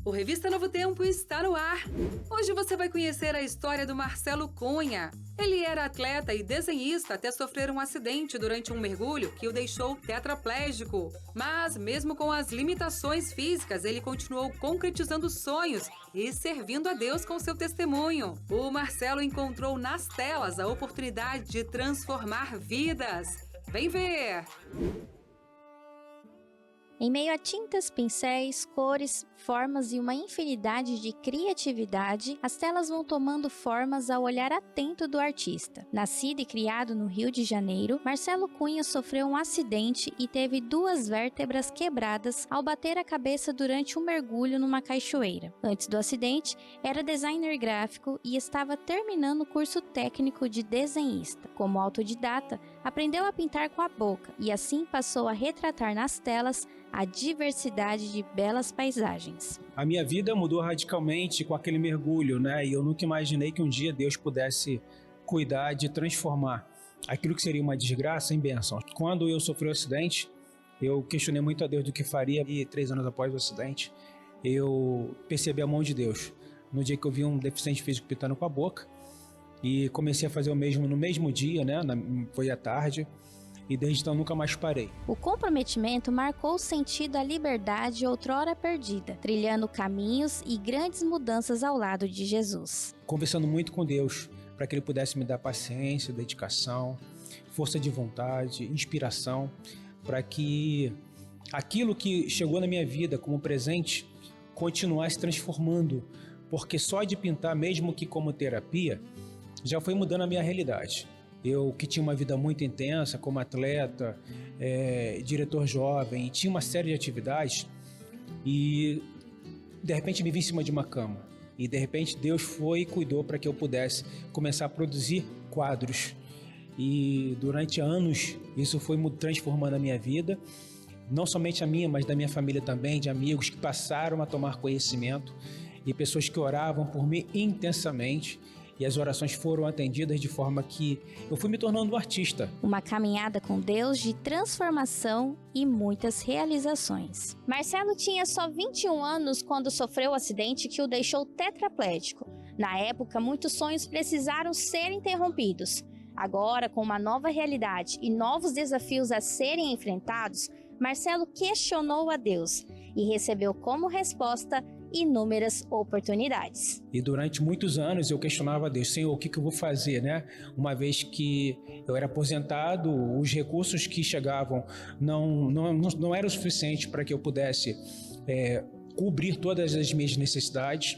O Revista Novo Tempo está no ar. Hoje você vai conhecer a história do Marcelo Cunha. Ele era atleta e desenhista até sofrer um acidente durante um mergulho que o deixou tetraplégico. Mas, mesmo com as limitações físicas, ele continuou concretizando sonhos e servindo a Deus com seu testemunho. O Marcelo encontrou nas telas a oportunidade de transformar vidas. Vem ver! Em meio a tintas, pincéis, cores, formas e uma infinidade de criatividade, as telas vão tomando formas ao olhar atento do artista. Nascido e criado no Rio de Janeiro, Marcelo Cunha sofreu um acidente e teve 2 vértebras quebradas ao bater a cabeça durante um mergulho numa cachoeira. Antes do acidente, era designer gráfico e estava terminando o curso técnico de desenhista. Como autodidata, aprendeu a pintar com a boca e assim passou a retratar nas telas a diversidade de belas paisagens. A minha vida mudou radicalmente com aquele mergulho, né? E eu nunca imaginei que um dia Deus pudesse cuidar de transformar aquilo que seria uma desgraça em bênção. Quando eu sofri o acidente, eu questionei muito a Deus do que faria, e 3 anos após o acidente, eu percebi a mão de Deus. No dia que eu vi um deficiente físico pintando com a boca, e comecei a fazer o mesmo no mesmo dia, né? Foi à tarde. E desde então nunca mais parei. O comprometimento marcou o sentido à liberdade outrora perdida, trilhando caminhos e grandes mudanças ao lado de Jesus. Conversando muito com Deus, para que Ele pudesse me dar paciência, dedicação, força de vontade, inspiração, para que aquilo que chegou na minha vida como presente continuasse transformando, porque só de pintar, mesmo que como terapia, já foi mudando a minha realidade. Eu que tinha uma vida muito intensa como atleta, diretor jovem, e tinha uma série de atividades, e de repente me vi em cima de uma cama. E de repente Deus foi e cuidou para que eu pudesse começar a produzir quadros. E durante anos isso foi transformando a minha vida, não somente a minha, mas da minha família também, de amigos que passaram a tomar conhecimento e pessoas que oravam por mim intensamente. E as orações foram atendidas de forma que eu fui me tornando um artista. Uma caminhada com Deus de transformação e muitas realizações. Marcelo tinha só 21 anos quando sofreu o acidente que o deixou tetraplégico. Na época, muitos sonhos precisaram ser interrompidos. Agora, com uma nova realidade e novos desafios a serem enfrentados, Marcelo questionou a Deus e recebeu como resposta inúmeras oportunidades. E durante muitos anos eu questionava a Deus: Senhor, o que eu vou fazer, né? Uma vez que eu era aposentado, os recursos que chegavam não eram suficientes para que eu pudesse cobrir todas as minhas necessidades,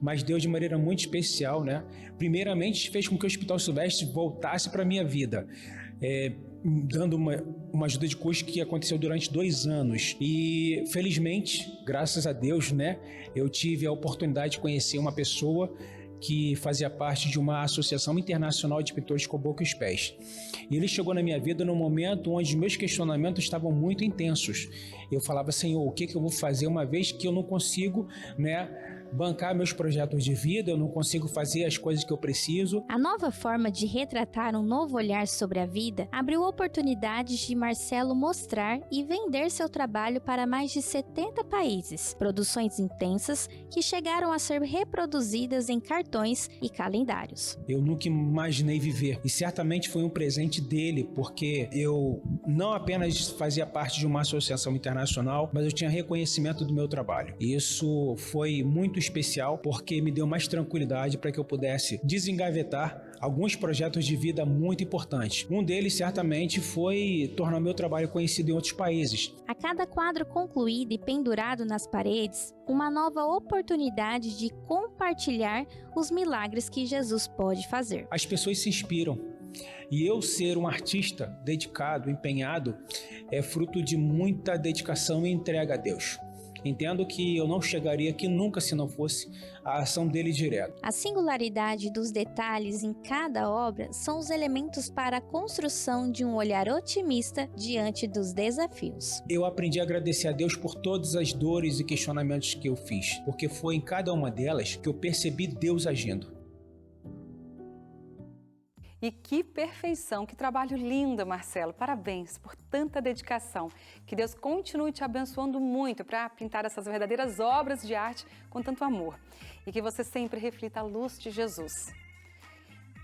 mas Deus, de maneira muito especial, né? Primeiramente fez com que o Hospital Silvestre voltasse para a minha vida, dando uma ajuda de custo que aconteceu durante 2 anos. E felizmente, graças a Deus, né, eu tive a oportunidade de conhecer uma pessoa que fazia parte de uma associação internacional de pintores com boca e os pés. E ele chegou na minha vida num momento onde meus questionamentos estavam muito intensos. Eu falava: Senhor, o que eu vou fazer, uma vez que eu não consigo, né, bancar meus projetos de vida, eu não consigo fazer as coisas que eu preciso. A nova forma de retratar um novo olhar sobre a vida abriu oportunidades de Marcelo mostrar e vender seu trabalho para mais de 70 países. Produções intensas que chegaram a ser reproduzidas em cartões e calendários. Eu nunca imaginei viver, e certamente foi um presente dele, porque eu não apenas fazia parte de uma associação internacional, mas eu tinha reconhecimento do meu trabalho. E isso foi muito especial, porque me deu mais tranquilidade para que eu pudesse desengavetar alguns projetos de vida muito importantes. Um deles certamente foi tornar o meu trabalho conhecido em outros países. A cada quadro concluído e pendurado nas paredes, uma nova oportunidade de compartilhar os milagres que Jesus pode fazer. As pessoas se inspiram. E eu ser um artista dedicado, empenhado, é fruto de muita dedicação e entrega a Deus. Entendo que eu não chegaria aqui nunca se não fosse a ação dele direto. A singularidade dos detalhes em cada obra são os elementos para a construção de um olhar otimista diante dos desafios. Eu aprendi a agradecer a Deus por todas as dores e questionamentos que eu fiz, porque foi em cada uma delas que eu percebi Deus agindo. E que perfeição, que trabalho lindo, Marcelo. Parabéns por tanta dedicação. Que Deus continue te abençoando muito para pintar essas verdadeiras obras de arte com tanto amor. E que você sempre reflita a luz de Jesus.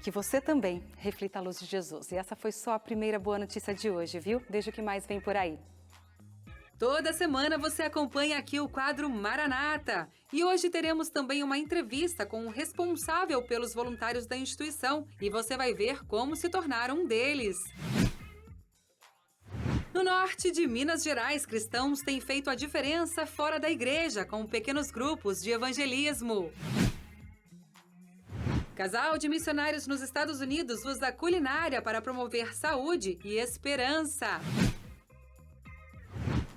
Que você também reflita a luz de Jesus. E essa foi só a primeira boa notícia de hoje, viu? Veja o que mais vem por aí. Toda semana você acompanha aqui o quadro Maranata. E hoje teremos também uma entrevista com o responsável pelos voluntários da instituição. E você vai ver como se tornaram um deles. No norte de Minas Gerais, cristãos têm feito a diferença fora da igreja, com pequenos grupos de evangelismo. Casal de missionários nos Estados Unidos usa a culinária para promover saúde e esperança.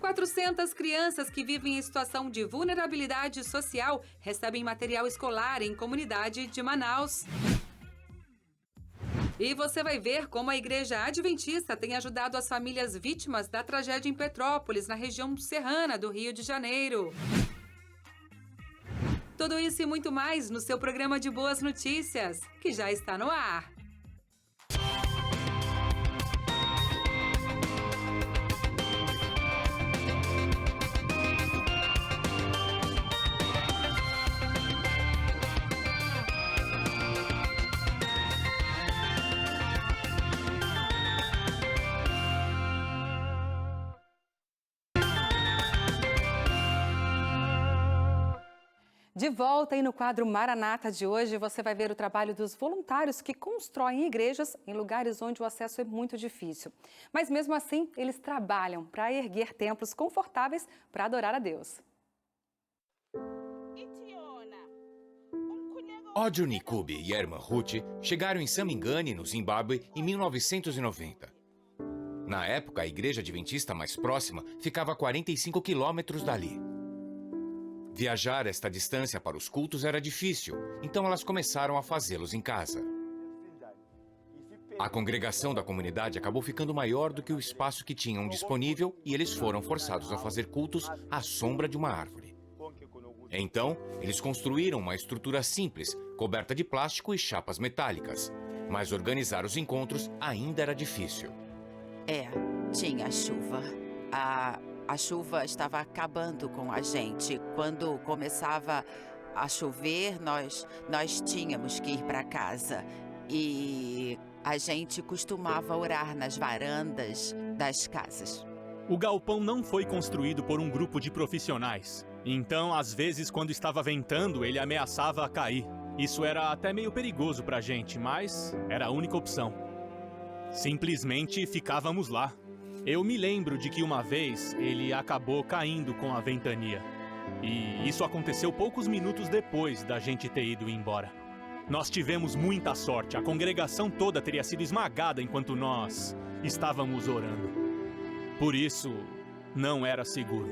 400 crianças que vivem em situação de vulnerabilidade social recebem material escolar em comunidade de Manaus. E você vai ver como a Igreja Adventista tem ajudado as famílias vítimas da tragédia em Petrópolis, na região serrana do Rio de Janeiro. Tudo isso e muito mais no seu programa de Boas Notícias, que já está no ar. De volta aí no quadro Maranata de hoje, você vai ver o trabalho dos voluntários que constroem igrejas em lugares onde o acesso é muito difícil. Mas mesmo assim, eles trabalham para erguer templos confortáveis para adorar a Deus. Ódio Nikube e a irmã Ruth chegaram em Samingane, no Zimbábue, em 1990. Na época, a igreja adventista mais próxima ficava a 45 quilômetros dali. Viajar esta distância para os cultos era difícil, então elas começaram a fazê-los em casa. A congregação da comunidade acabou ficando maior do que o espaço que tinham disponível e eles foram forçados a fazer cultos à sombra de uma árvore. Então, eles construíram uma estrutura simples, coberta de plástico e chapas metálicas. Mas organizar os encontros ainda era difícil. Tinha chuva. A chuva estava acabando com a gente. Quando começava a chover, nós tínhamos que ir para casa. E a gente costumava orar nas varandas das casas. O galpão não foi construído por um grupo de profissionais. Então, às vezes, quando estava ventando, ele ameaçava cair. Isso era até meio perigoso pra gente, mas era a única opção. Simplesmente ficávamos lá. Eu me lembro de que uma vez ele acabou caindo com a ventania. E isso aconteceu poucos minutos depois da gente ter ido embora. Nós tivemos muita sorte. A congregação toda teria sido esmagada enquanto nós estávamos orando. Por isso, não era seguro.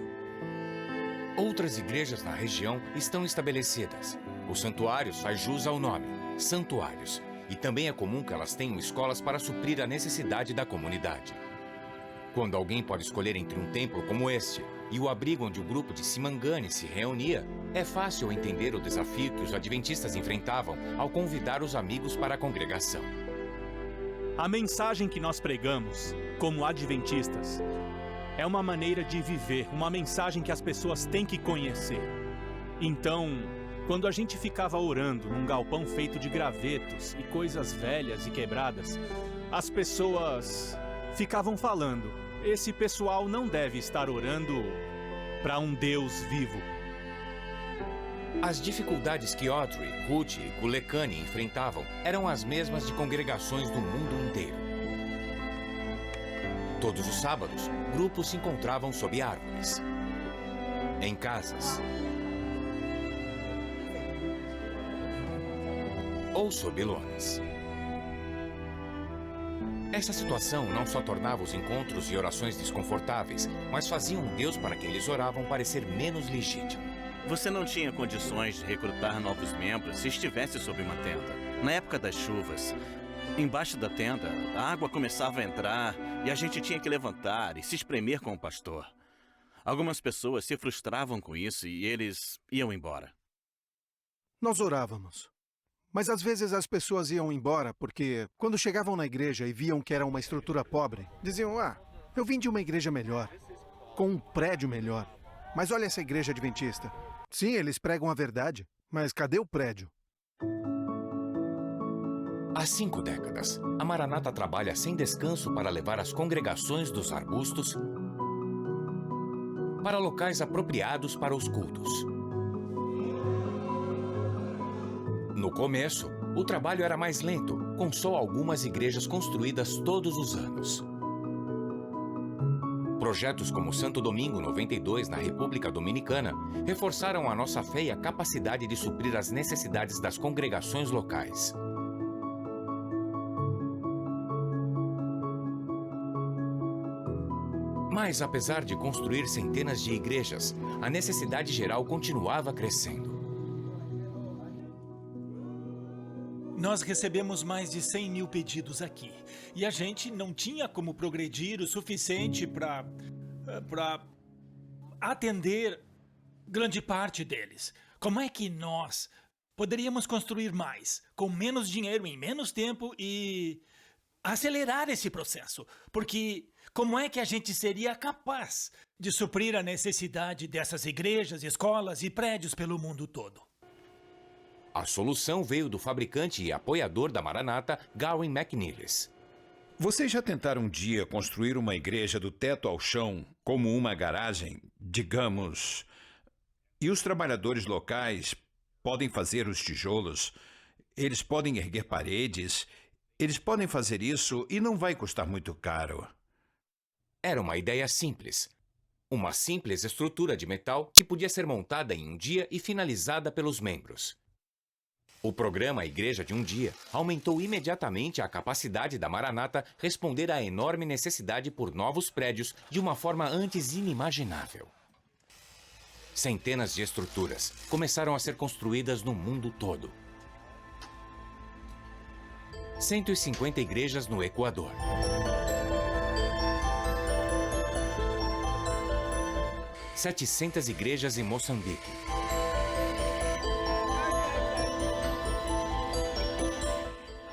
Outras igrejas na região estão estabelecidas. O santuário faz jus ao nome, santuários. E também é comum que elas tenham escolas para suprir a necessidade da comunidade. Quando alguém pode escolher entre um templo como este e o abrigo onde o grupo de Simangane se reunia, é fácil entender o desafio que os adventistas enfrentavam ao convidar os amigos para a congregação. A mensagem que nós pregamos, como adventistas, é uma maneira de viver, uma mensagem que as pessoas têm que conhecer. Então, quando a gente ficava orando num galpão feito de gravetos e coisas velhas e quebradas, as pessoas ficavam falando: esse pessoal não deve estar orando para um Deus vivo. As dificuldades que Audrey, Ruth e Kulekani enfrentavam eram as mesmas de congregações do mundo inteiro. Todos os sábados, grupos se encontravam sob árvores, em casas ou sob lonas. Essa situação não só tornava os encontros e orações desconfortáveis, mas fazia um Deus para quem eles oravam parecer menos legítimo. Você não tinha condições de recrutar novos membros se estivesse sob uma tenda. Na época das chuvas, embaixo da tenda, a água começava a entrar e a gente tinha que levantar e se espremer com o pastor. Algumas pessoas se frustravam com isso e eles iam embora. Nós orávamos, Mas às vezes as pessoas iam embora porque, quando chegavam na igreja e viam que era uma estrutura pobre, diziam, eu vim de uma igreja melhor, com um prédio melhor. Mas olha essa igreja adventista. Sim, eles pregam a verdade, mas cadê o prédio? Há 5 décadas, a Maranata trabalha sem descanso para levar as congregações dos arbustos para locais apropriados para os cultos. No começo, o trabalho era mais lento, com só algumas igrejas construídas todos os anos. Projetos como Santo Domingo 92, na República Dominicana, reforçaram a nossa fé e a capacidade de suprir as necessidades das congregações locais. Mas, apesar de construir centenas de igrejas, a necessidade geral continuava crescendo. Nós recebemos mais de 100 mil pedidos aqui. E a gente não tinha como progredir o suficiente para atender grande parte deles. Como é que nós poderíamos construir mais, com menos dinheiro, em menos tempo e acelerar esse processo? Porque como é que a gente seria capaz de suprir a necessidade dessas igrejas, escolas e prédios pelo mundo todo? A solução veio do fabricante e apoiador da Maranata, Gowan McNeilis. Vocês já tentaram um dia construir uma igreja do teto ao chão, como uma garagem, digamos, e os trabalhadores locais podem fazer os tijolos, eles podem erguer paredes, eles podem fazer isso e não vai custar muito caro. Era uma ideia simples. Uma simples estrutura de metal que podia ser montada em um dia e finalizada pelos membros. O programa Igreja de um Dia aumentou imediatamente a capacidade da Maranata responder à enorme necessidade por novos prédios de uma forma antes inimaginável. Centenas de estruturas começaram a ser construídas no mundo todo. 150 igrejas no Equador. 700 igrejas em Moçambique.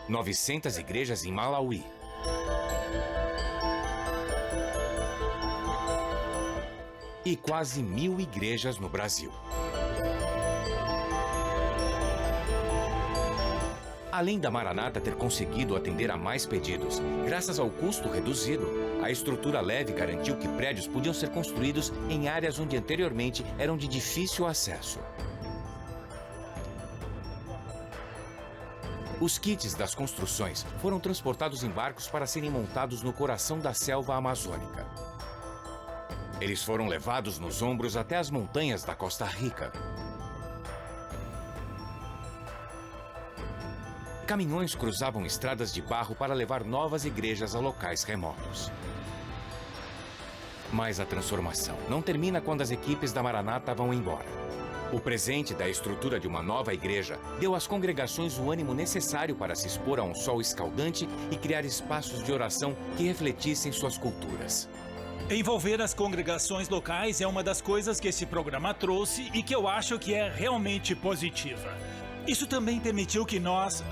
900 igrejas em Malawi. E quase 1000 igrejas no Brasil. Além da Maranata ter conseguido atender a mais pedidos, graças ao custo reduzido, a estrutura leve garantiu que prédios podiam ser construídos em áreas onde anteriormente eram de difícil acesso. Os kits das construções foram transportados em barcos para serem montados no coração da selva amazônica. Eles foram levados nos ombros até as montanhas da Costa Rica. Caminhões cruzavam estradas de barro para levar novas igrejas a locais remotos. Mas a transformação não termina quando as equipes da Maranata vão embora. O presente da estrutura de uma nova igreja deu às congregações o ânimo necessário para se expor a um sol escaldante e criar espaços de oração que refletissem suas culturas. Envolver as congregações locais é uma das coisas que esse programa trouxe e que eu acho que é realmente positiva. Isso também permitiu que nós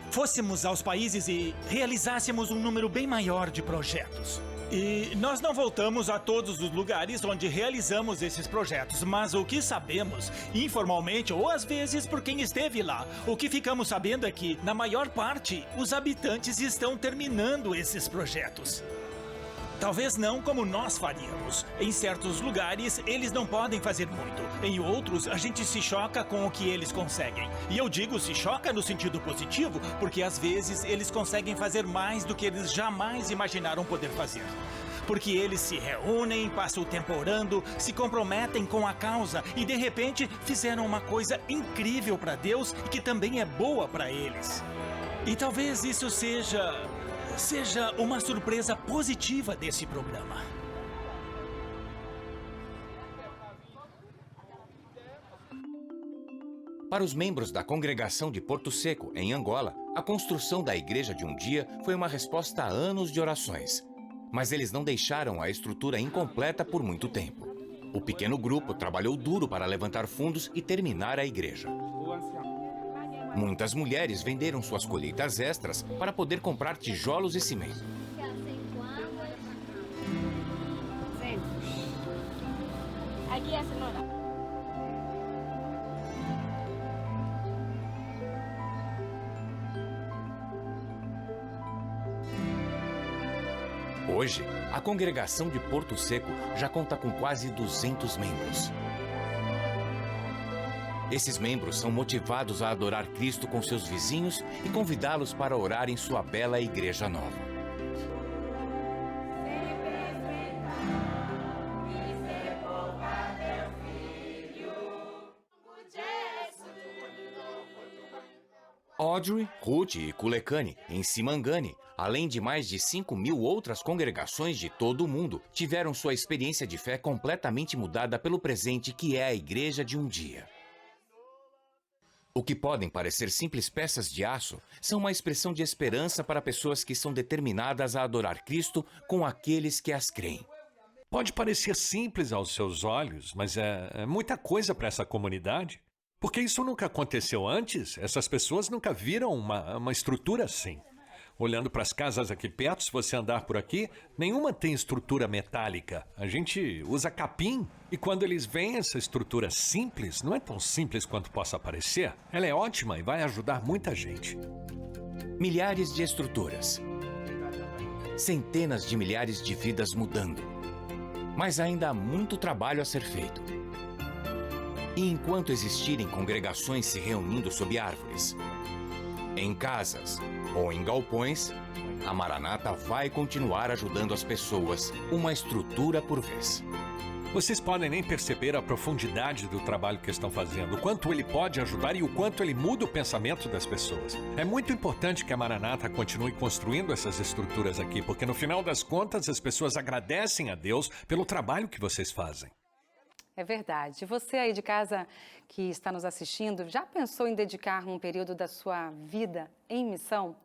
fôssemos aos países e realizássemos um número bem maior de projetos. E nós não voltamos a todos os lugares onde realizamos esses projetos, mas o que sabemos, informalmente ou às vezes por quem esteve lá, o que ficamos sabendo é que, na maior parte, os habitantes estão terminando esses projetos. Talvez não como nós faríamos. Em certos lugares, eles não podem fazer muito. Em outros, a gente se choca com o que eles conseguem. E eu digo se choca no sentido positivo, porque às vezes eles conseguem fazer mais do que eles jamais imaginaram poder fazer. Porque eles se reúnem, passam o tempo orando, se comprometem com a causa e de repente fizeram uma coisa incrível para Deus e que também é boa para eles. E talvez isso seja uma surpresa positiva desse programa. Para os membros da congregação de Porto Seco, em Angola, a construção da Igreja de um Dia foi uma resposta a anos de orações. Mas eles não deixaram a estrutura incompleta por muito tempo. O pequeno grupo trabalhou duro para levantar fundos e terminar a igreja. Muitas mulheres venderam suas colheitas extras para poder comprar tijolos e cimento. Aqui é a cenoura. Hoje, a congregação de Porto Seco já conta com quase 200 membros. Esses membros são motivados a adorar Cristo com seus vizinhos e convidá-los para orar em sua bela igreja nova. Audrey, Ruth e Kulekani, em Simangani, além de mais de 5.000 outras congregações de todo o mundo, tiveram sua experiência de fé completamente mudada pelo presente que é a igreja de um dia. O que podem parecer simples peças de aço são uma expressão de esperança para pessoas que são determinadas a adorar Cristo com aqueles que as creem. Pode parecer simples aos seus olhos, mas é muita coisa para essa comunidade. Porque isso nunca aconteceu antes, essas pessoas nunca viram uma estrutura assim. Olhando para as casas aqui perto, se você andar por aqui, nenhuma tem estrutura metálica. A gente usa capim. E quando eles veem essa estrutura simples, não é tão simples quanto possa parecer. Ela é ótima e vai ajudar muita gente. Milhares de estruturas. Centenas de milhares de vidas mudando. Mas ainda há muito trabalho a ser feito. E enquanto existirem congregações se reunindo sob árvores, em casas ou em galpões, a Maranata vai continuar ajudando as pessoas, uma estrutura por vez. Vocês podem nem perceber a profundidade do trabalho que estão fazendo, o quanto ele pode ajudar e o quanto ele muda o pensamento das pessoas. É muito importante que a Maranata continue construindo essas estruturas aqui, porque no final das contas as pessoas agradecem a Deus pelo trabalho que vocês fazem. É verdade. Você aí de casa que está nos assistindo, já pensou em dedicar um período da sua vida em missão?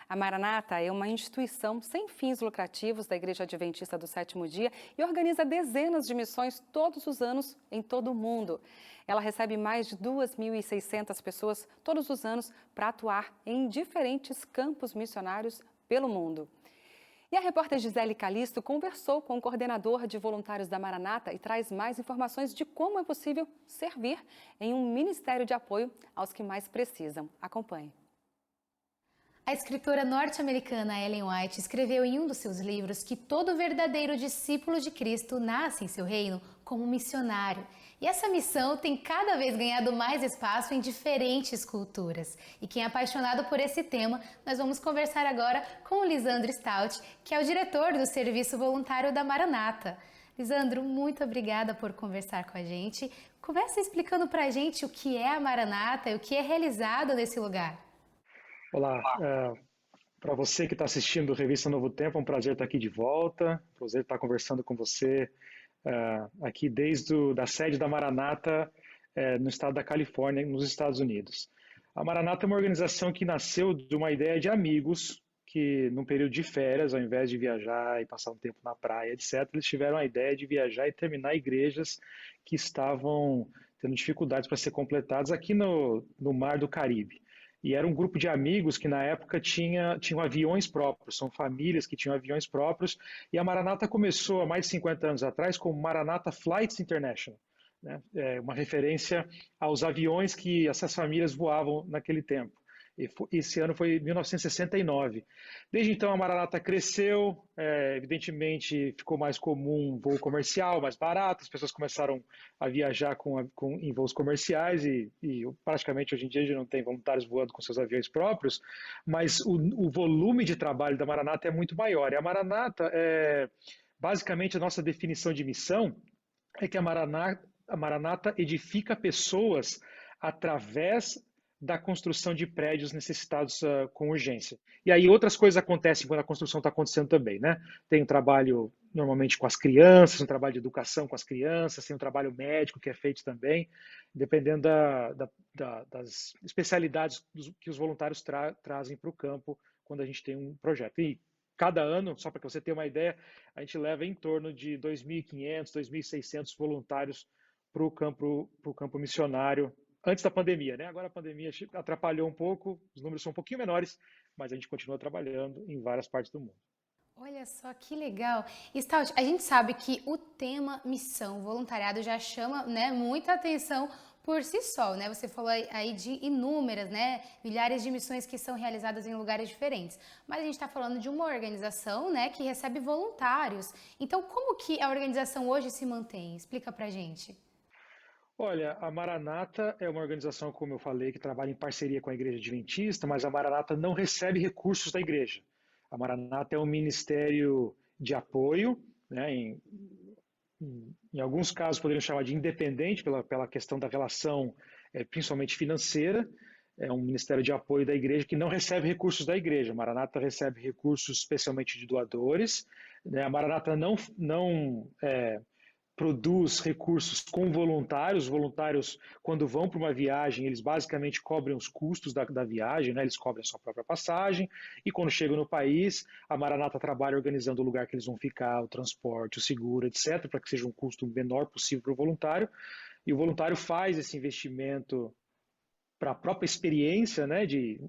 A Maranata é uma instituição sem fins lucrativos da Igreja Adventista do Sétimo Dia e organiza dezenas de missões todos os anos em todo o mundo. Ela recebe mais de 2.600 pessoas todos os anos para atuar em diferentes campos missionários pelo mundo. E a repórter Gisele Calisto conversou com o coordenador de voluntários da Maranata e traz mais informações de como é possível servir em um ministério de apoio aos que mais precisam. Acompanhe. A escritora norte-americana Ellen White escreveu em um dos seus livros que todo verdadeiro discípulo de Cristo nasce em seu reino como missionário. E essa missão tem cada vez ganhado mais espaço em diferentes culturas. E quem é apaixonado por esse tema, nós vamos conversar agora com o Lisandro Stout, que é o diretor do Serviço Voluntário da Maranata. Lisandro, muito obrigada por conversar com a gente. Começa explicando pra gente o que é a Maranata e o que é realizado nesse lugar. Olá, para você que está assistindo a Revista Novo Tempo, é um prazer estar aqui de volta, prazer estar conversando com você aqui desde da sede da Maranata no estado da Califórnia, nos Estados Unidos. A Maranata é uma organização que nasceu de uma ideia de amigos que, num período de férias, ao invés de viajar e passar um tempo na praia, etc., eles tiveram a ideia de viajar e terminar igrejas que estavam tendo dificuldades para ser completadas aqui no Mar do Caribe. E era um grupo de amigos que na época tinham aviões próprios, são famílias que tinham aviões próprios, e a Maranata começou há mais de 50 anos atrás como Maranata Flights International, né? Uma referência aos aviões que essas famílias voavam naquele tempo. Esse ano foi 1969. Desde então a Maranata cresceu, evidentemente ficou mais comum voo comercial, mais barato, as pessoas começaram a viajar em voos comerciais e praticamente hoje em dia a gente não tem voluntários voando com seus aviões próprios, mas o volume de trabalho da Maranata é muito maior. E a Maranata, basicamente a nossa definição de missão é que a Maranata edifica pessoas através da construção de prédios necessitados com urgência. E aí outras coisas acontecem quando a construção está acontecendo também, né? Tem um trabalho normalmente com as crianças, um trabalho de educação com as crianças, tem um trabalho médico que é feito também, dependendo das especialidades que os voluntários trazem para o campo quando a gente tem um projeto. E cada ano, só para que você tenha uma ideia, a gente leva em torno de 2.500, 2.600 voluntários para o campo missionário antes da pandemia, né? Agora a pandemia atrapalhou um pouco, os números são um pouquinho menores, mas a gente continua trabalhando em várias partes do mundo. Olha só que legal. Stout, a gente sabe que o tema missão, voluntariado já chama, né, muita atenção por si só, né? Você falou aí de inúmeras, né, milhares de missões que são realizadas em lugares diferentes. Mas a gente está falando de uma organização, né, que recebe voluntários. Então, como que a organização hoje se mantém? Explica pra gente. Olha, a Maranata é uma organização, como eu falei, que trabalha em parceria com a Igreja Adventista, mas a Maranata não recebe recursos da igreja. A Maranata é um ministério de apoio, né, em alguns casos poderíamos chamar de independente pela questão da relação, principalmente financeira. É um ministério de apoio da igreja que não recebe recursos da igreja. A Maranata recebe recursos especialmente de doadores, né? A Maranata não produz recursos com voluntários. Os voluntários, quando vão para uma viagem, eles basicamente cobrem os custos da viagem, né? Eles cobrem a sua própria passagem, e quando chegam no país, a Maranata trabalha organizando o lugar que eles vão ficar, o transporte, o seguro, etc., para que seja um custo menor possível para o voluntário, e o voluntário faz esse investimento para a própria experiência, né, de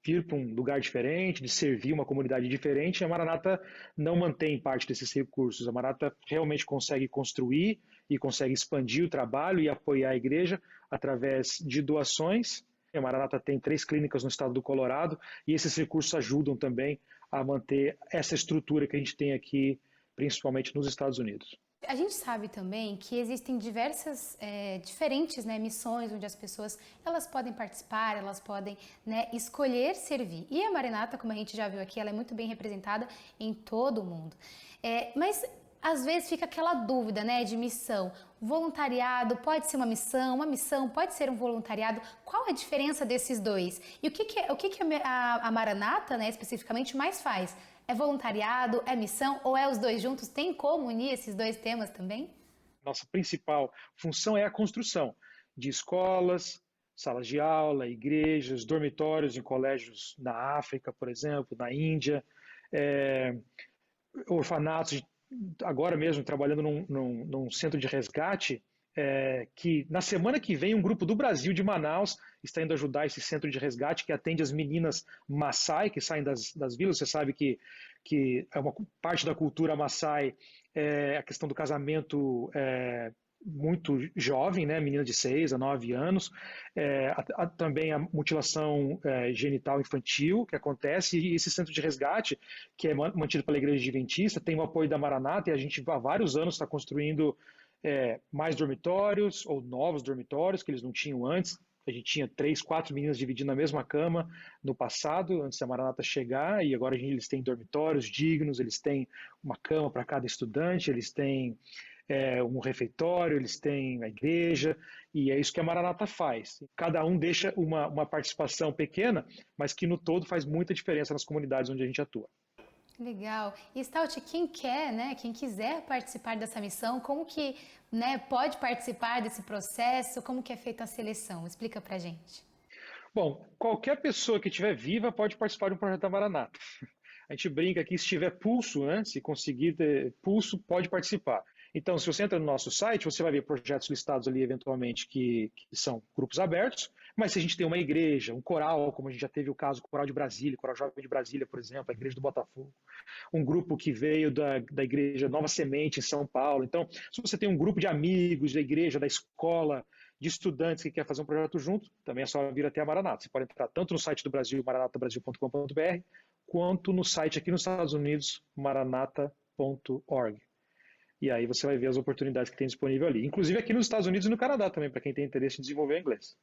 vir para um lugar diferente, de servir uma comunidade diferente. A Maranata não mantém parte desses recursos. A Maranata realmente consegue construir e consegue expandir o trabalho e apoiar a igreja através de doações. A Maranata tem 3 clínicas no estado do Colorado, e esses recursos ajudam também a manter essa estrutura que a gente tem aqui, principalmente nos Estados Unidos. A gente sabe também que existem diversas, diferentes, né, missões onde as pessoas elas podem participar, elas podem, né, escolher servir. E a Maranata, como a gente já viu aqui, ela é muito bem representada em todo o mundo. Mas às vezes fica aquela dúvida, né, de missão. Voluntariado pode ser uma missão pode ser um voluntariado. Qual a diferença desses dois? E o que a Maranata, né, especificamente, mais faz? É voluntariado, é missão ou é os dois juntos? Tem como unir esses dois temas também? Nossa principal função é a construção de escolas, salas de aula, igrejas, dormitórios em colégios na África, por exemplo, na Índia, orfanatos. Agora mesmo, trabalhando num centro de resgate, que na semana que vem um grupo do Brasil, de Manaus, está indo ajudar esse centro de resgate que atende as meninas Maasai, que saem das vilas. Você sabe que é uma parte da cultura Maasai, a questão do casamento muito jovem, né? Menina de 6 a 9 anos, também a mutilação genital infantil que acontece, e esse centro de resgate, que é mantido pela Igreja Adventista, tem o apoio da Maranata, e a gente há vários anos está construindo mais dormitórios, ou novos dormitórios, que eles não tinham antes. A gente tinha 3, 4 meninas dividindo a mesma cama no passado, antes da Maranata chegar, e agora eles têm dormitórios dignos, eles têm uma cama para cada estudante, eles têm um refeitório, eles têm a igreja, e é isso que a Maranata faz. Cada um deixa uma participação pequena, mas que no todo faz muita diferença nas comunidades onde a gente atua. Legal. E Stout, quem quer, né, quem quiser participar dessa missão, como que, né, pode participar desse processo? Como que é feita a seleção? Explica pra gente. Bom, qualquer pessoa que estiver viva pode participar de um projeto da Maranata. A gente brinca aqui, se tiver pulso, né, se conseguir ter pulso, pode participar. Então, se você entra no nosso site, você vai ver projetos listados ali, eventualmente, que são grupos abertos, mas se a gente tem uma igreja, um coral, como a gente já teve o caso do Coral de Brasília, Coral Jovem de Brasília, por exemplo, a Igreja do Botafogo, um grupo que veio da Igreja Nova Semente, em São Paulo. Então, se você tem um grupo de amigos da igreja, da escola, de estudantes que quer fazer um projeto junto, também é só vir até a Maranata. Você pode entrar tanto no site do Brasil, maranatabrasil.com.br, quanto no site aqui nos Estados Unidos, maranata.org. E aí você vai ver as oportunidades que tem disponível ali. Inclusive aqui nos Estados Unidos e no Canadá também, para quem tem interesse em desenvolver o inglês.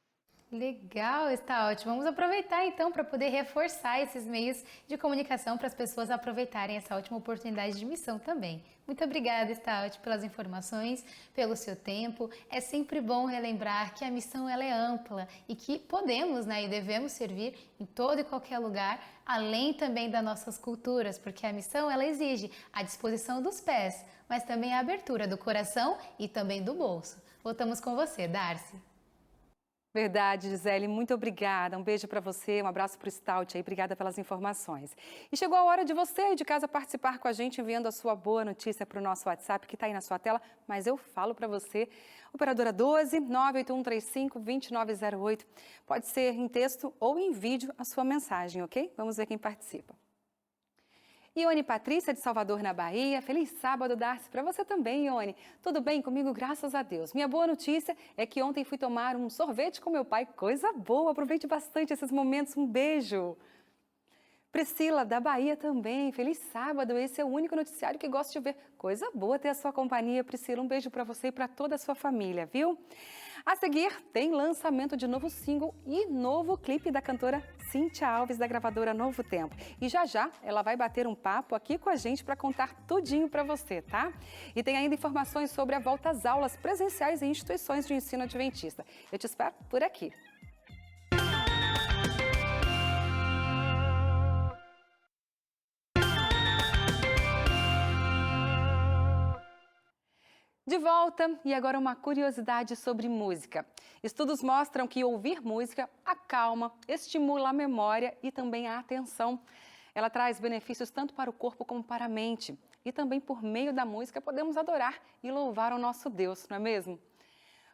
Legal, está ótimo. Vamos aproveitar então para poder reforçar esses meios de comunicação para as pessoas aproveitarem essa ótima oportunidade de missão também. Muito obrigada, Stout, pelas informações, pelo seu tempo. É sempre bom relembrar que a missão ela é ampla e que podemos, né, e devemos servir em todo e qualquer lugar, além também das nossas culturas, porque a missão ela exige a disposição dos pés, mas também a abertura do coração e também do bolso. Voltamos com você, Darcy. Verdade, Gisele, muito obrigada. Um beijo para você, um abraço para o Stout aí, obrigada pelas informações. E chegou a hora de você aí de casa participar com a gente, enviando a sua boa notícia para o nosso WhatsApp, que está aí na sua tela, mas eu falo para você, operadora 12 98135 2908. Pode ser em texto ou em vídeo a sua mensagem, ok? Vamos ver quem participa. Ione Patrícia, de Salvador, na Bahia. Feliz sábado, Darcy, para você também, Ione. Tudo bem comigo, graças a Deus. Minha boa notícia é que ontem fui tomar um sorvete com meu pai. Coisa boa, aproveite bastante esses momentos. Um beijo. Priscila, da Bahia também. Feliz sábado, esse é o único noticiário que gosto de ver. Coisa boa ter a sua companhia, Priscila. Um beijo para você e para toda a sua família, viu? A seguir, tem lançamento de novo single e novo clipe da cantora Cíntia Alves, da gravadora Novo Tempo. E já já ela vai bater um papo aqui com a gente para contar tudinho para você, tá? E tem ainda informações sobre a volta às aulas presenciais em instituições de ensino adventista. Eu te espero por aqui. De volta, e agora uma curiosidade sobre música. Estudos mostram que ouvir música acalma, estimula a memória e também a atenção. Ela traz benefícios tanto para o corpo como para a mente. E também por meio da música podemos adorar e louvar o nosso Deus, não é mesmo?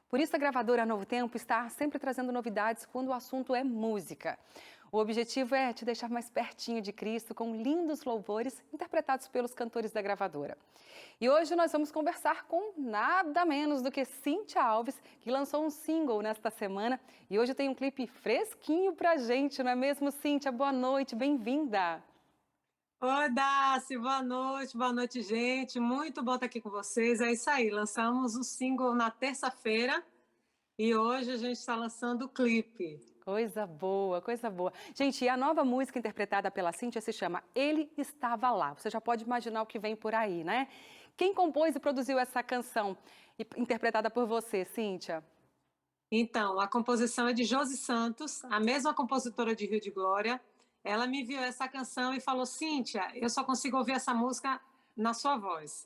Por isso a gravadora Novo Tempo está sempre trazendo novidades quando o assunto é música. O objetivo é te deixar mais pertinho de Cristo com lindos louvores interpretados pelos cantores da gravadora. E hoje nós vamos conversar com nada menos do que Cíntia Alves, que lançou um single nesta semana e hoje tem um clipe fresquinho pra gente, não é mesmo, Cíntia? Boa noite, bem-vinda! Oi, Darcy, boa noite, gente. Muito bom estar aqui com vocês. É isso aí, lançamos o single na terça-feira e hoje a gente está lançando o clipe. Coisa boa, coisa boa. Gente, e a nova música interpretada pela Cíntia se chama Ele Estava Lá. Você já pode imaginar o que vem por aí, né? Quem compôs e produziu essa canção interpretada por você, Cíntia? Então, a composição é de Josi Santos, a mesma compositora de Rio de Glória. Ela me enviou essa canção e falou: Cíntia, eu só consigo ouvir essa música na sua voz.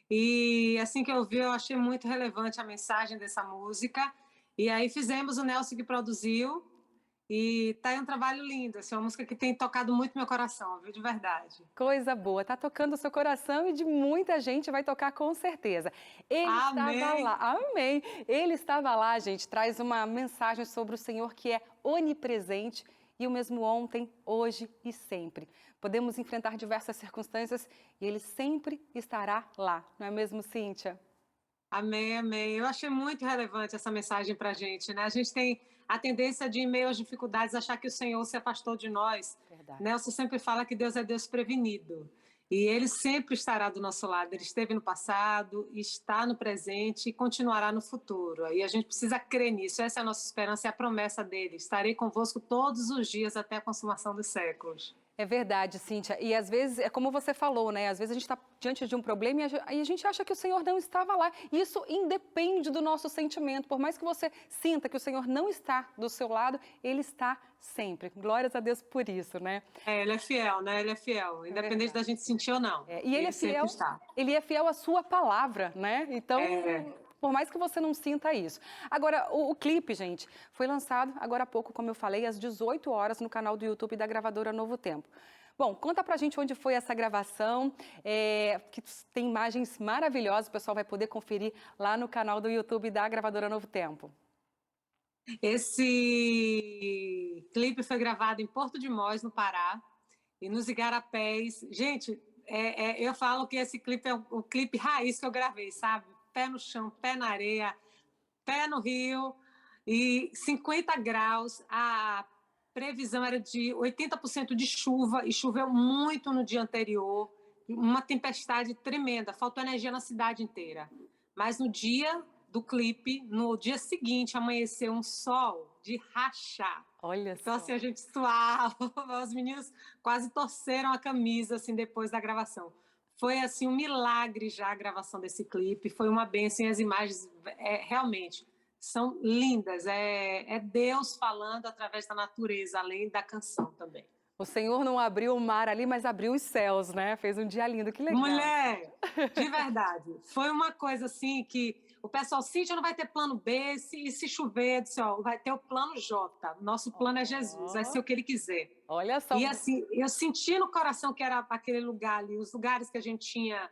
E assim que eu ouvi, eu achei muito relevante a mensagem dessa música. E aí fizemos, o Nelson que produziu. E tá aí um trabalho lindo, assim, uma música que tem tocado muito meu coração, viu, de verdade. Coisa boa, tá tocando o seu coração e de muita gente vai tocar com certeza. Ele estava lá, amém. Ele estava lá, gente, traz uma mensagem sobre o Senhor que é onipresente e o mesmo ontem, hoje e sempre. Podemos enfrentar diversas circunstâncias e Ele sempre estará lá, não é mesmo, Cíntia? Amém, amém. Eu achei muito relevante essa mensagem pra gente, né? A gente tem a tendência de, em meio às dificuldades, achar que o Senhor se afastou de nós. Verdade. Nelson sempre fala que Deus é Deus prevenido. E Ele sempre estará do nosso lado. Ele esteve no passado, está no presente e continuará no futuro. E a gente precisa crer nisso. Essa é a nossa esperança e a promessa dele. Estarei convosco todos os dias até a consumação dos séculos. É verdade, Cíntia. E às vezes, é como você falou, né? Às vezes a gente está diante de um problema e a gente acha que o Senhor não estava lá. Isso independe do nosso sentimento. Por mais que você sinta que o Senhor não está do seu lado, Ele está sempre. Glórias a Deus por isso, né? É, Ele é fiel, né? Ele é fiel, independente da gente sentir ou não. E Ele é fiel, Ele é fiel à sua palavra, né? Então... Por mais que você não sinta isso. Agora, o clipe, gente, foi lançado agora há pouco, como eu falei, às 18 horas no canal do YouTube da gravadora Novo Tempo. Bom, conta pra gente onde foi essa gravação, que tem imagens maravilhosas, o pessoal vai poder conferir lá no canal do YouTube da gravadora Novo Tempo. Esse clipe foi gravado em Porto de Mós, no Pará, e nos Igarapés. Gente, eu falo que esse clipe é o clipe raiz que eu gravei, sabe? Pé no chão, pé na areia, pé no rio, e 50 graus, a previsão era de 80% de chuva, e choveu muito no dia anterior, uma tempestade tremenda, faltou energia na cidade inteira. Mas no dia do clipe, no dia seguinte, amanheceu um sol de rachar. Olha então, só. assim, a gente suava, os meninos quase torceram a camisa, assim, depois da gravação. Foi, assim, um milagre já a gravação desse clipe, foi uma bênção, e as imagens realmente são lindas, é Deus falando através da natureza, além da canção também. O Senhor não abriu o mar ali, mas abriu os céus, né? Fez um dia lindo, que legal. Mulher, de verdade. Foi uma coisa assim que o pessoal, Cíntia, não vai ter plano B, se chover, disse, ó, vai ter o plano J. Nosso plano é Jesus, vai ser o que ele quiser. Olha só. E assim, eu senti no coração que era aquele lugar ali, os lugares que a gente tinha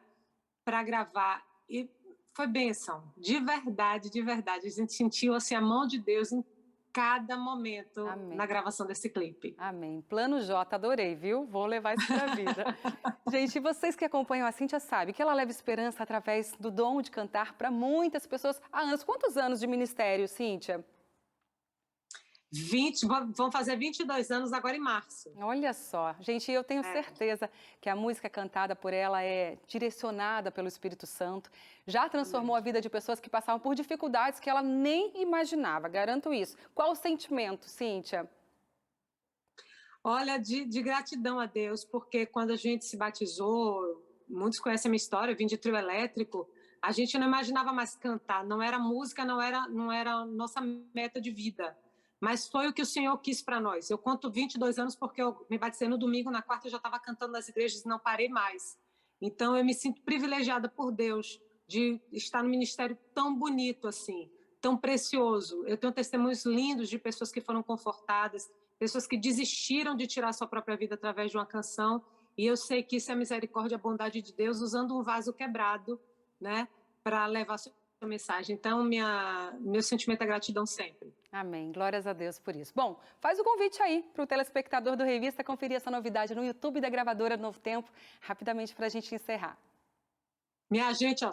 para gravar. E foi bênção, de verdade, de verdade. A gente sentiu assim, a mão de Deus em cada momento. Amém. Na gravação desse clipe. Amém. Plano J, adorei, viu? Vou levar isso pra vida. Gente, vocês que acompanham a Cíntia sabem que ela leva esperança através do dom de cantar para muitas pessoas há anos. Quantos anos de ministério, Cíntia? 20, vão fazer 22 anos agora em março. Olha só. Gente, eu tenho certeza que a música cantada por ela é direcionada pelo Espírito Santo. Já transformou a vida de pessoas que passavam por dificuldades que ela nem imaginava, garanto isso. Qual o sentimento, Cíntia? Olha, de gratidão a Deus, porque quando a gente se batizou, muitos conhecem a minha história, eu vim de trio elétrico, a gente não imaginava mais cantar, não era música, não era nossa meta de vida. Mas foi o que o Senhor quis para nós. Eu conto 22 anos porque eu me batizei no domingo, na quarta eu já estava cantando nas igrejas e não parei mais. Então eu me sinto privilegiada por Deus de estar no ministério tão bonito assim, tão precioso. Eu tenho testemunhos lindos de pessoas que foram confortadas, pessoas que desistiram de tirar sua própria vida através de uma canção. E eu sei que isso é a misericórdia e a bondade de Deus usando um vaso quebrado, né, para levar sua mensagem. Então, meu sentimento é gratidão sempre. Amém. Glórias a Deus por isso. Bom, faz o convite aí para o telespectador do Revista conferir essa novidade no YouTube da gravadora Novo Tempo, rapidamente para a gente encerrar. Minha gente, ó,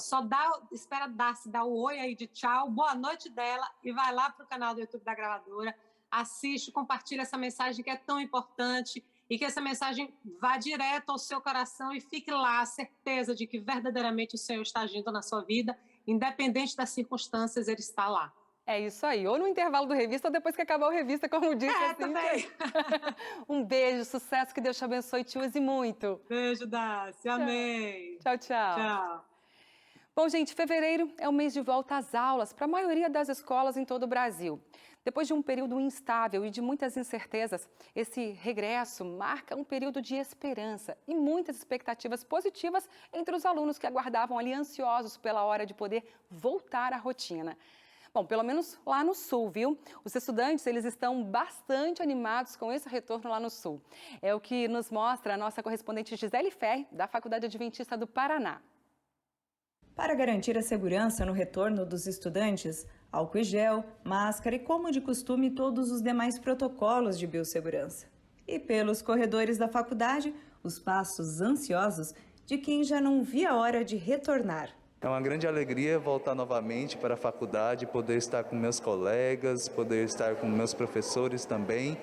espera Darcy dar o oi aí de tchau, boa noite dela e vai lá para o canal do YouTube da gravadora, assiste, compartilha essa mensagem que é tão importante e que essa mensagem vá direto ao seu coração e fique lá, a certeza de que verdadeiramente o Senhor está agindo na sua vida, independente das circunstâncias, Ele está lá. É isso aí, ou no intervalo do Revista ou depois que acabar o Revista, como disse assim. Também. Um beijo, sucesso, que Deus te abençoe e te use muito. Beijo, Darcy, amém. Tchau, tchau. Tchau. Bom, gente, fevereiro é o mês de volta às aulas para a maioria das escolas em todo o Brasil. Depois de um período instável e de muitas incertezas, esse regresso marca um período de esperança e muitas expectativas positivas entre os alunos que aguardavam ali ansiosos pela hora de poder voltar à rotina. Bom, pelo menos lá no Sul, viu? Os estudantes, eles estão bastante animados com esse retorno lá no Sul. É o que nos mostra a nossa correspondente Gisele Ferri, da Faculdade Adventista do Paraná. Para garantir a segurança no retorno dos estudantes, álcool em gel, máscara e, como de costume, todos os demais protocolos de biossegurança. E pelos corredores da faculdade, os passos ansiosos de quem já não via a hora de retornar. É uma grande alegria voltar novamente para a faculdade, poder estar com meus colegas, poder estar com meus professores também.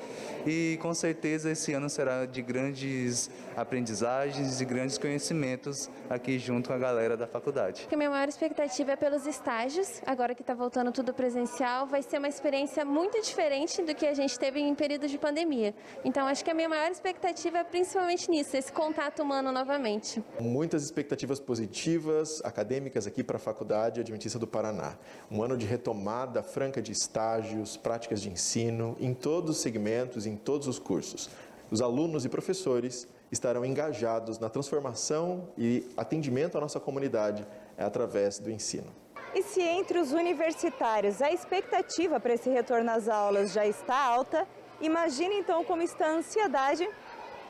E com certeza esse ano será de grandes aprendizagens e grandes conhecimentos aqui junto com a galera da faculdade. A minha maior expectativa é pelos estágios. Agora que está voltando tudo presencial, vai ser uma experiência muito diferente do que a gente teve em período de pandemia. Então acho que a minha maior expectativa é principalmente nisso, esse contato humano novamente. Muitas expectativas positivas, acadêmicas, aqui para a Faculdade Adventista do Paraná. Um ano de retomada franca de estágios, práticas de ensino, em todos os segmentos, em todos os cursos. Os alunos e professores estarão engajados na transformação e atendimento à nossa comunidade através do ensino. E se entre os universitários a expectativa para esse retorno às aulas já está alta, imagine então como está a ansiedade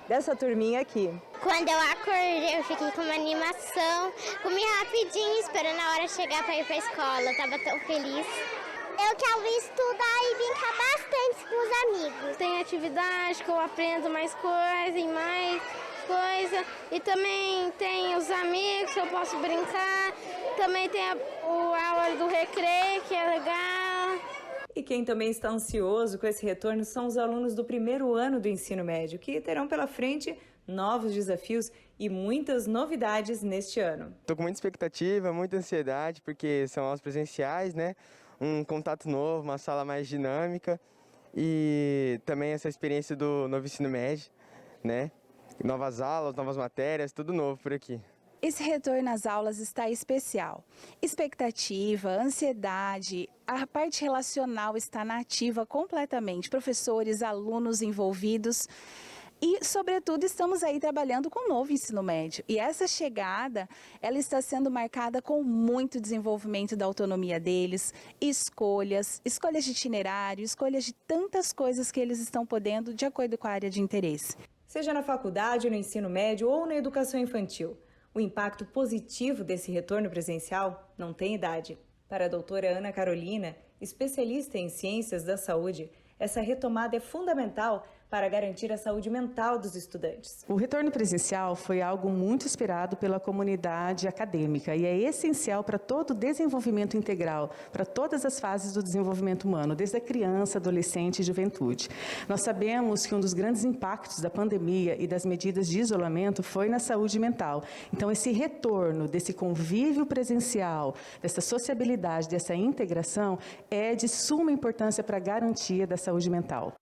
dessa turminha aqui. Quando eu acordei, eu fiquei com uma animação, comi rapidinho, esperando a hora chegar para ir para a escola, eu estava tão feliz. Eu quero estudar e brincar bastante com os amigos. Tem atividade que eu aprendo mais coisa e mais coisa, e também tem os amigos que eu posso brincar, também tem a hora do recreio, que é legal. E quem também está ansioso com esse retorno são os alunos do primeiro ano do ensino médio, que terão pela frente novos desafios e muitas novidades neste ano. Estou com muita expectativa, muita ansiedade, porque são aulas presenciais, né? Um contato novo, uma sala mais dinâmica e também essa experiência do novo ensino médio, né? Novas aulas, novas matérias, tudo novo por aqui. Esse retorno às aulas está especial. Expectativa, ansiedade, a parte relacional está na ativa completamente. Professores, alunos envolvidos. E, sobretudo, estamos aí trabalhando com o novo ensino médio. E essa chegada, ela está sendo marcada com muito desenvolvimento da autonomia deles, escolhas de itinerário, escolhas de tantas coisas que eles estão podendo de acordo com a área de interesse. Seja na faculdade, no ensino médio ou na educação infantil, o impacto positivo desse retorno presencial não tem idade. Para a doutora Ana Carolina, especialista em ciências da saúde, essa retomada é fundamental para garantir a saúde mental dos estudantes. O retorno presencial foi algo muito esperado pela comunidade acadêmica e é essencial para todo o desenvolvimento integral, para todas as fases do desenvolvimento humano, desde a criança, adolescente e juventude. Nós sabemos que um dos grandes impactos da pandemia e das medidas de isolamento foi na saúde mental. Então, esse retorno desse convívio presencial, dessa sociabilidade, dessa integração, é de suma importância para a garantia da saúde mental.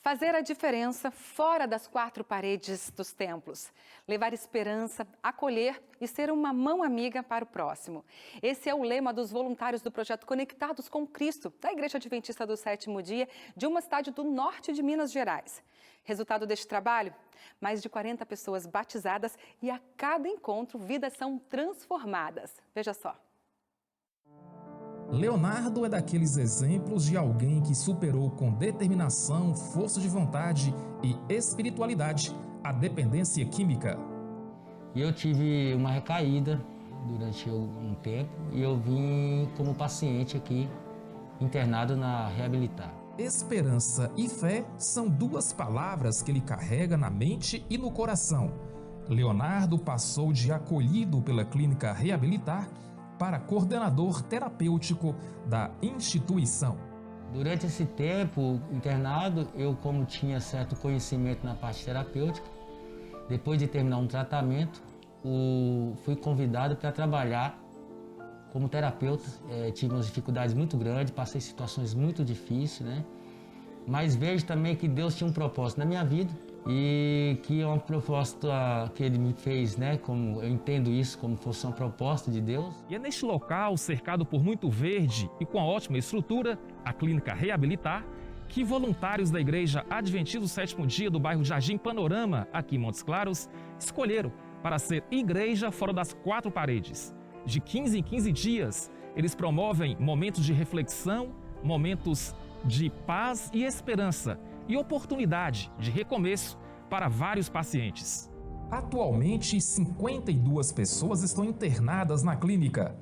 Fazer a diferença fora das quatro paredes dos templos. Levar esperança, acolher e ser uma mão amiga para o próximo. Esse é o lema dos voluntários do projeto Conectados com Cristo, da Igreja Adventista do Sétimo Dia, de uma cidade do norte de Minas Gerais. Resultado deste trabalho? Mais de 40 pessoas batizadas e a cada encontro vidas são transformadas. Veja só. Leonardo é daqueles exemplos de alguém que superou com determinação, força de vontade e espiritualidade a dependência química. Eu tive uma recaída durante um tempo e eu vim como paciente aqui, internado na Reabilitar. Esperança e fé são duas palavras que ele carrega na mente e no coração. Leonardo passou de acolhido pela clínica Reabilitar para coordenador terapêutico da instituição. Durante esse tempo internado, eu, como tinha certo conhecimento na parte terapêutica, depois de terminar um tratamento, fui convidado para trabalhar como terapeuta. Tive umas dificuldades muito grandes, passei situações muito difíceis, né? Mas vejo também que Deus tinha um propósito na minha vida e que é uma proposta que Ele me fez, né? Como eu entendo isso como fosse uma proposta de Deus. E é neste local, cercado por muito verde e com a ótima estrutura, a clínica Reabilitar, que voluntários da Igreja Adventista do Sétimo Dia do bairro Jardim Panorama, aqui em Montes Claros, escolheram para ser igreja fora das quatro paredes. De 15 em 15 dias, eles promovem momentos de reflexão, momentos de paz e esperança e oportunidade de recomeço para vários pacientes. Atualmente, 52 pessoas estão internadas na clínica.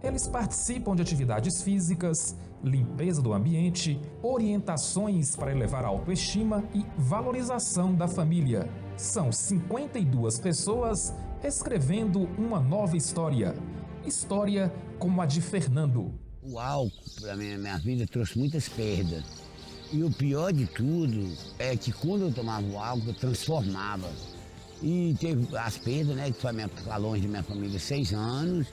Eles participam de atividades físicas, limpeza do ambiente, orientações para elevar a autoestima e valorização da família. São 52 pessoas escrevendo uma nova história. História como a de Fernando. O álcool, para minha vida, trouxe muitas perdas. E o pior de tudo é que quando eu tomava o álcool, eu transformava. E teve as perdas, né? Que foi longe de minha família 6 anos.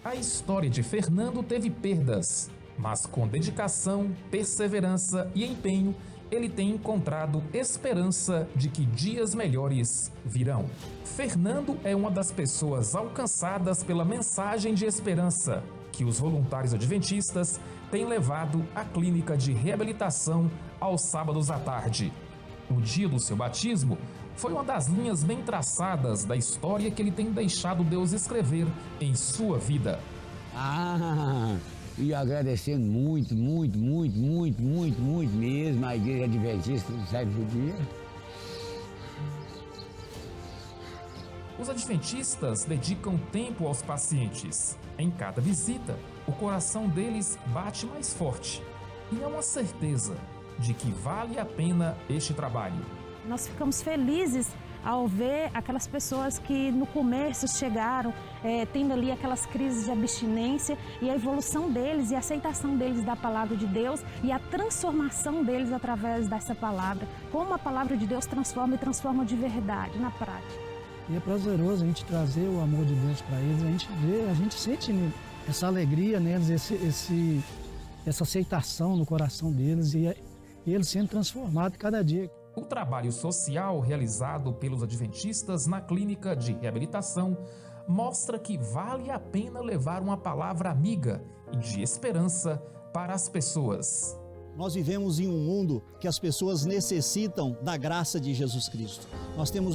A história de Fernando teve perdas, mas com dedicação, perseverança e empenho, ele tem encontrado esperança de que dias melhores virão. Fernando é uma das pessoas alcançadas pela mensagem de esperança que os voluntários adventistas têm levado à clínica de reabilitação aos sábados à tarde. O dia do seu batismo foi uma das linhas bem traçadas da história que ele tem deixado Deus escrever em sua vida. E agradecendo muito mesmo a Igreja Adventista do Sétimo Dia. Os adventistas dedicam tempo aos pacientes. Em cada visita, o coração deles bate mais forte. E há uma certeza de que vale a pena este trabalho. Nós ficamos felizes ao ver aquelas pessoas que no começo chegaram tendo ali aquelas crises de abstinência e a evolução deles e a aceitação deles da palavra de Deus e a transformação deles através dessa palavra. Como a palavra de Deus transforma e transforma de verdade, na prática. E é prazeroso a gente trazer o amor de Deus para eles, a gente sente essa alegria neles, essa aceitação no coração deles e eles sendo transformados cada dia. O trabalho social realizado pelos adventistas na clínica de reabilitação mostra que vale a pena levar uma palavra amiga e de esperança para as pessoas. Nós vivemos em um mundo que as pessoas necessitam da graça de Jesus Cristo.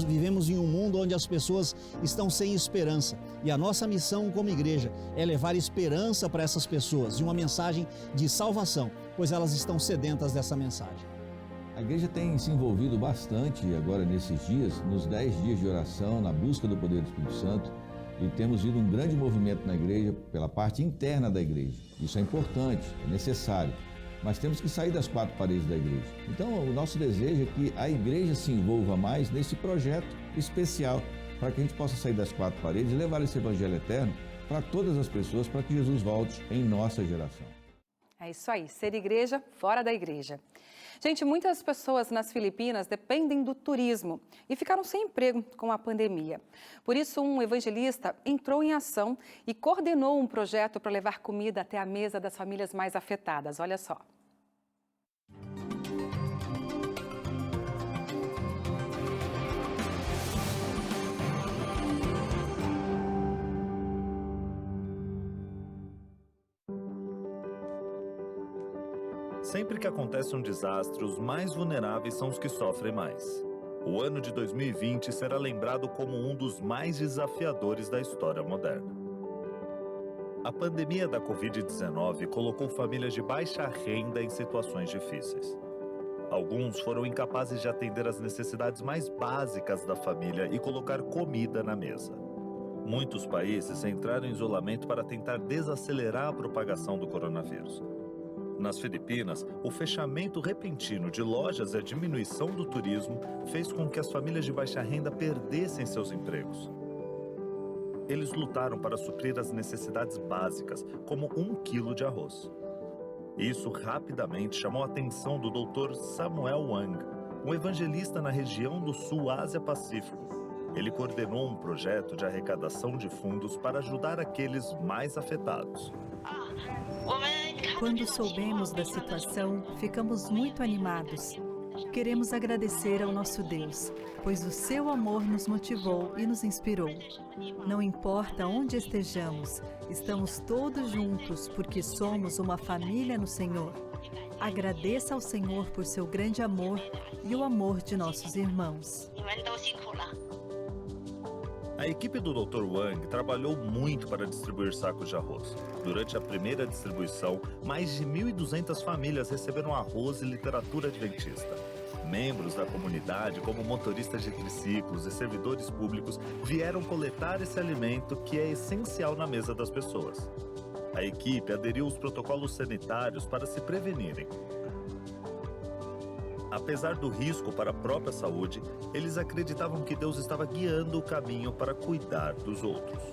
Vivemos em um mundo onde as pessoas estão sem esperança. E a nossa missão como igreja é levar esperança para essas pessoas e uma mensagem de salvação, pois elas estão sedentas dessa mensagem. A igreja tem se envolvido bastante agora nesses dias, nos 10 dias de oração, na busca do poder do Espírito Santo, e temos visto um grande movimento na igreja pela parte interna da igreja. Isso é importante, é necessário. Mas temos que sair das 4 paredes da igreja. Então, o nosso desejo é que a igreja se envolva mais nesse projeto especial, para que a gente possa sair das 4 paredes e levar esse evangelho eterno para todas as pessoas, para que Jesus volte em nossa geração. É isso aí, ser igreja fora da igreja. Gente, muitas pessoas nas Filipinas dependem do turismo e ficaram sem emprego com a pandemia. Por isso, um evangelista entrou em ação e coordenou um projeto para levar comida até a mesa das famílias mais afetadas. Olha só. Sempre que acontece um desastre, os mais vulneráveis são os que sofrem mais. O ano de 2020 será lembrado como um dos mais desafiadores da história moderna. A pandemia da Covid-19 colocou famílias de baixa renda em situações difíceis. Alguns foram incapazes de atender às necessidades mais básicas da família e colocar comida na mesa. Muitos países entraram em isolamento para tentar desacelerar a propagação do coronavírus. Nas Filipinas, o fechamento repentino de lojas e a diminuição do turismo fez com que as famílias de baixa renda perdessem seus empregos. Eles lutaram para suprir as necessidades básicas, como 1 quilo de arroz. Isso rapidamente chamou a atenção do Dr. Samuel Wang, um evangelista na região do Sul Ásia-Pacífico. Ele coordenou um projeto de arrecadação de fundos para ajudar aqueles mais afetados. Quando soubemos da situação, ficamos muito animados. Queremos agradecer ao nosso Deus, pois o seu amor nos motivou e nos inspirou. Não importa onde estejamos, estamos todos juntos porque somos uma família no Senhor. Agradeça ao Senhor por seu grande amor e o amor de nossos irmãos. A equipe do Dr. Wang trabalhou muito para distribuir sacos de arroz. Durante a primeira distribuição, mais de 1.200 famílias receberam arroz e literatura adventista. Membros da comunidade, como motoristas de triciclos e servidores públicos, vieram coletar esse alimento que é essencial na mesa das pessoas. A equipe aderiu aos protocolos sanitários para se prevenirem. Apesar do risco para a própria saúde, eles acreditavam que Deus estava guiando o caminho para cuidar dos outros.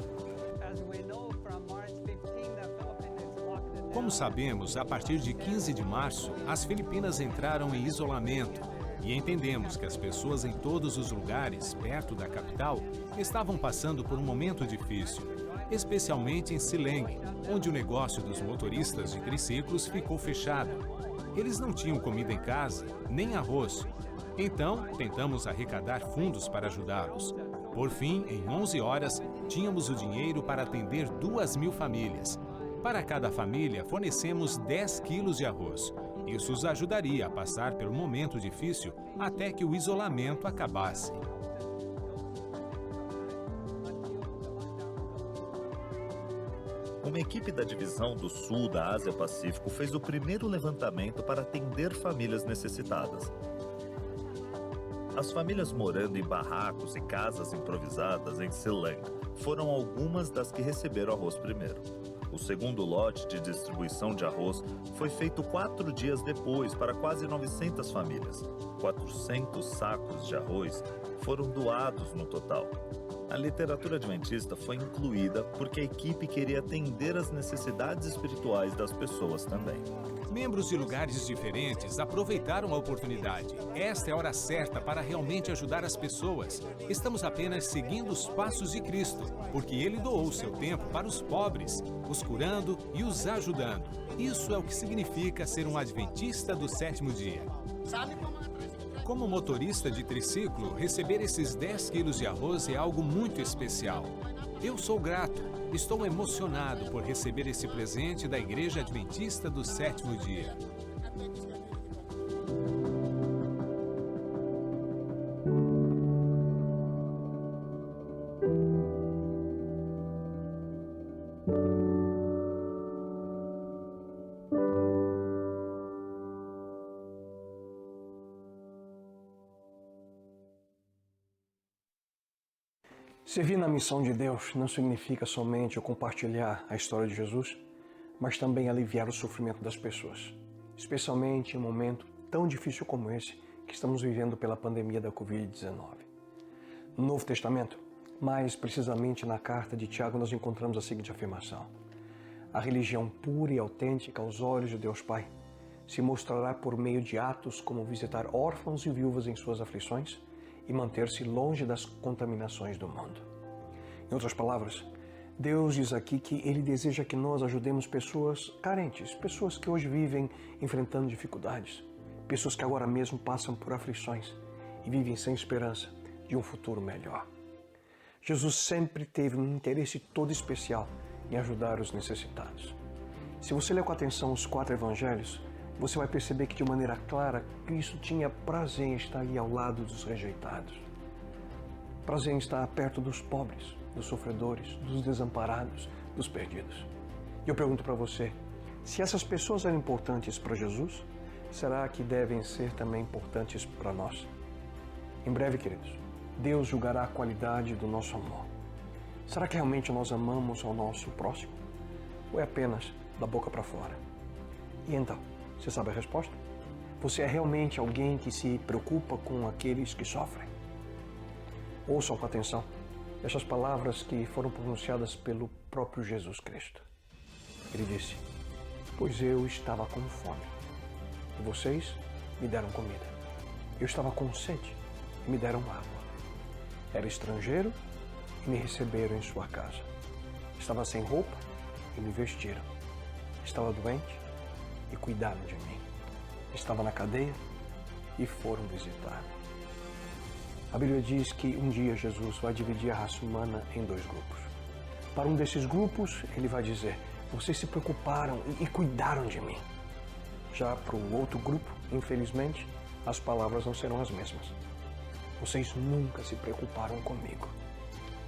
Como sabemos, a partir de 15 de março, as Filipinas entraram em isolamento e entendemos que as pessoas em todos os lugares, perto da capital, estavam passando por um momento difícil, especialmente em Silang, onde o negócio dos motoristas de triciclos ficou fechado. Eles não tinham comida em casa, nem arroz. Então, tentamos arrecadar fundos para ajudá-los. Por fim, em 11 horas, tínhamos o dinheiro para atender 2.000 famílias. Para cada família, fornecemos 10 quilos de arroz. Isso os ajudaria a passar pelo momento difícil até que o isolamento acabasse. Uma equipe da Divisão do Sul da Ásia-Pacífico fez o primeiro levantamento para atender famílias necessitadas. As famílias morando em barracos e casas improvisadas em Silang foram algumas das que receberam arroz primeiro. O segundo lote de distribuição de arroz foi feito 4 dias depois para quase 900 famílias. 400 sacos de arroz foram doados no total. A literatura adventista foi incluída porque a equipe queria atender às necessidades espirituais das pessoas também. Membros de lugares diferentes aproveitaram a oportunidade. Esta é a hora certa para realmente ajudar as pessoas. Estamos apenas seguindo os passos de Cristo, porque Ele doou seu tempo para os pobres, os curando e os ajudando. Isso é o que significa ser um adventista do 7º dia. Como motorista de triciclo, receber esses 10 quilos de arroz é algo muito especial. Eu sou grato, estou emocionado por receber esse presente da Igreja Adventista do 7º dia. Servir na missão de Deus não significa somente eu compartilhar a história de Jesus, mas também aliviar o sofrimento das pessoas, especialmente em um momento tão difícil como esse que estamos vivendo pela pandemia da Covid-19. No Novo Testamento, mais precisamente na carta de Tiago, nós encontramos a seguinte afirmação: a religião pura e autêntica aos olhos de Deus Pai se mostrará por meio de atos como visitar órfãos e viúvas em suas aflições e manter-se longe das contaminações do mundo. Em outras palavras, Deus diz aqui que Ele deseja que nós ajudemos pessoas carentes, pessoas que hoje vivem enfrentando dificuldades, pessoas que agora mesmo passam por aflições e vivem sem esperança de um futuro melhor. Jesus sempre teve um interesse todo especial em ajudar os necessitados. Se você ler com atenção os 4 evangelhos, você vai perceber que de maneira clara Cristo tinha prazer em estar ali ao lado dos rejeitados. Prazer em estar perto dos pobres, dos sofredores, dos desamparados, dos perdidos. E eu pergunto para você, se essas pessoas eram importantes para Jesus, será que devem ser também importantes para nós? Em breve, queridos, Deus julgará a qualidade do nosso amor. Será que realmente nós amamos ao nosso próximo? Ou é apenas da boca para fora? E então, você sabe a resposta? Você é realmente alguém que se preocupa com aqueles que sofrem? Ouçam com atenção essas palavras que foram pronunciadas pelo próprio Jesus Cristo. Ele disse: pois eu estava com fome, e vocês me deram comida. Eu estava com sede, e me deram água. Era estrangeiro, e me receberam em sua casa. Estava sem roupa, e me vestiram. Estava doente, e cuidaram de mim. Estava na cadeia e foram visitar. A Bíblia diz que um dia Jesus vai dividir a raça humana em 2 grupos. Para um desses grupos, ele vai dizer: vocês se preocuparam e cuidaram de mim. Já para o outro grupo, infelizmente, as palavras não serão as mesmas. Vocês nunca se preocuparam comigo.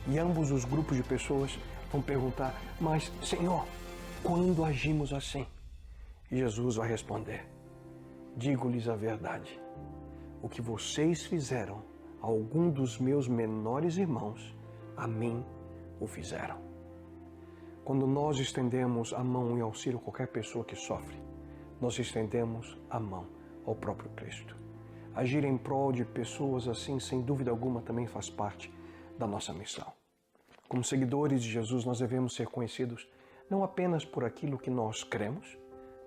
E ambos os grupos de pessoas vão perguntar: mas, Senhor, quando agimos assim? E Jesus vai responder: digo-lhes a verdade. O que vocês fizeram a algum dos meus menores irmãos, a mim o fizeram. Quando nós estendemos a mão em auxílio a qualquer pessoa que sofre, nós estendemos a mão ao próprio Cristo. Agir em prol de pessoas assim, sem dúvida alguma, também faz parte da nossa missão. Como seguidores de Jesus, nós devemos ser conhecidos não apenas por aquilo que nós cremos,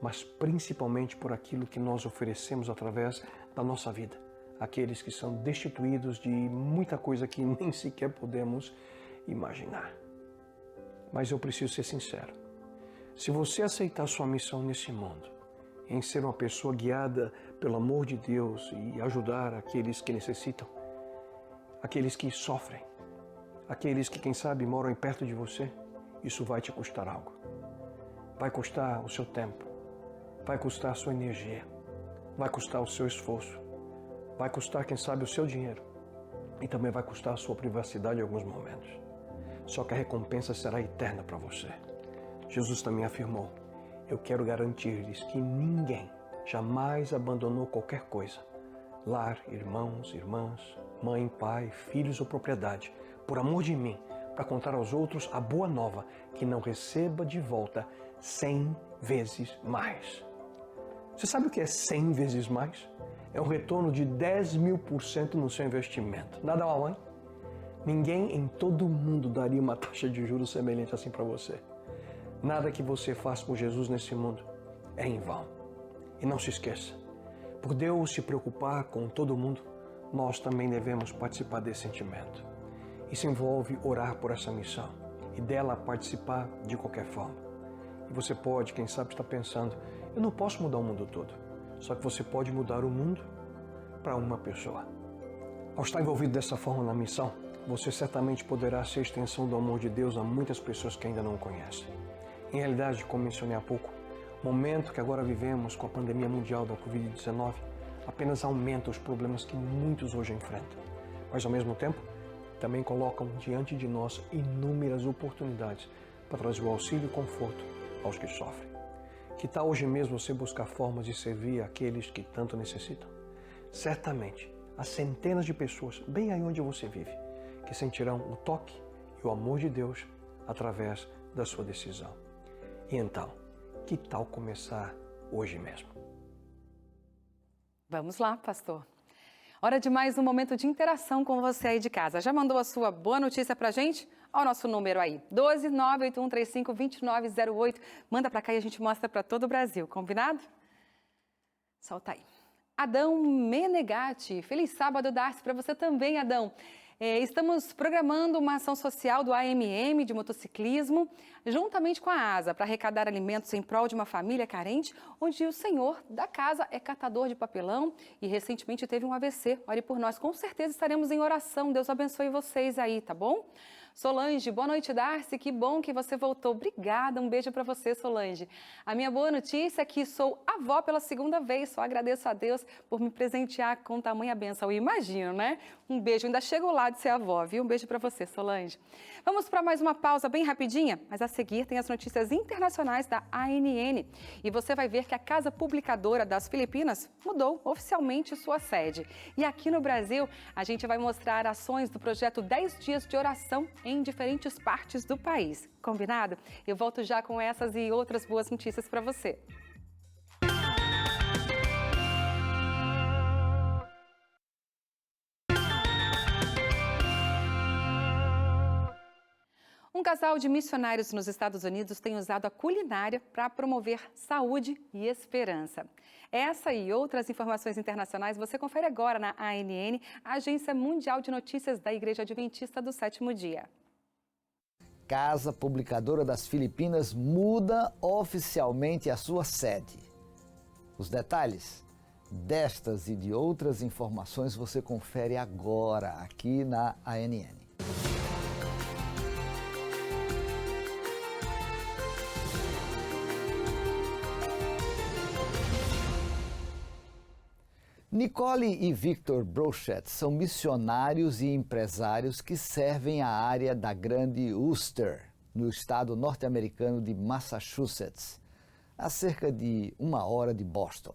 mas principalmente por aquilo que nós oferecemos através da nossa vida. Aqueles que são destituídos de muita coisa que nem sequer podemos imaginar. Mas eu preciso ser sincero. Se você aceitar sua missão nesse mundo, em ser uma pessoa guiada pelo amor de Deus e ajudar aqueles que necessitam, aqueles que sofrem, aqueles que, quem sabe, moram perto de você, isso vai te custar algo. Vai custar o seu tempo, vai custar a sua energia, vai custar o seu esforço, vai custar, quem sabe, o seu dinheiro e também vai custar a sua privacidade em alguns momentos. Só que a recompensa será eterna para você. Jesus também afirmou: eu quero garantir-lhes que ninguém jamais abandonou qualquer coisa, lar, irmãos, irmãs, mãe, pai, filhos ou propriedade, por amor de mim, para contar aos outros a boa nova, que não receba de volta 100 vezes mais. Você sabe o que é 100 vezes mais? É um retorno de 10.000% no seu investimento. Nada mal, hein? Ninguém em todo o mundo daria uma taxa de juros semelhante assim para você. Nada que você faz por Jesus nesse mundo é em vão. E não se esqueça, por Deus se preocupar com todo mundo, nós também devemos participar desse sentimento. Isso envolve orar por essa missão e dela participar de qualquer forma. E você pode, quem sabe, estar pensando: eu não posso mudar o mundo todo. Só que você pode mudar o mundo para uma pessoa. Ao estar envolvido dessa forma na missão, você certamente poderá ser extensão do amor de Deus a muitas pessoas que ainda não o conhecem. Em realidade, como mencionei há pouco, O momento que agora vivemos com a pandemia mundial da Covid-19 apenas aumenta os problemas que muitos hoje enfrentam, mas ao mesmo tempo também colocam diante de nós inúmeras oportunidades para trazer o auxílio e conforto aos que sofrem. Que tal hoje mesmo você buscar formas de servir aqueles que tanto necessitam? Certamente, há centenas de pessoas bem aí onde você vive que sentirão o toque e o amor de Deus através da sua decisão. E então, que tal começar hoje mesmo? Vamos lá, pastor. Hora de mais um momento de interação com você aí de casa. Já mandou a sua boa notícia pra gente? Olha o nosso número aí, 12981352908. Manda pra cá e a gente mostra pra todo o Brasil, combinado? Solta aí. Adão Menegatti, feliz sábado, Darcy, para você também, Adão. Estamos programando uma ação social do AMM de motociclismo, juntamente com a ASA, para arrecadar alimentos em prol de uma família carente, onde o senhor da casa é catador de papelão e recentemente teve um AVC. Ore por nós, com certeza estaremos em oração. Deus abençoe vocês aí, tá bom? Solange, boa noite, Darcy, que bom que você voltou. Obrigada, um beijo para você, Solange. A minha boa notícia é que sou avó pela segunda vez, só agradeço a Deus por me presentear com tamanha bênção. Eu imagino, né? Um beijo, ainda chego lá de ser avó, viu? Um beijo para você, Solange. Vamos para mais uma pausa bem rapidinha, mas a seguir tem as notícias internacionais da ANN. E você vai ver que a Casa Publicadora das Filipinas mudou oficialmente sua sede. E aqui no Brasil, a gente vai mostrar ações do projeto 10 Dias de Oração em diferentes partes do país. Combinado? Eu volto já com essas e outras boas notícias para você. Um casal de missionários nos Estados Unidos tem usado a culinária para promover saúde e esperança. Essa e outras informações internacionais você confere agora na ANN, a Agência Mundial de Notícias da Igreja Adventista do Sétimo Dia. Casa Publicadora das Filipinas muda oficialmente a sua sede. Os detalhes destas e de outras informações você confere agora aqui na ANN. Nicole e Victor Brochette são missionários e empresários que servem a área da Grande Worcester, no estado norte-americano de Massachusetts, a cerca de 1 hora de Boston.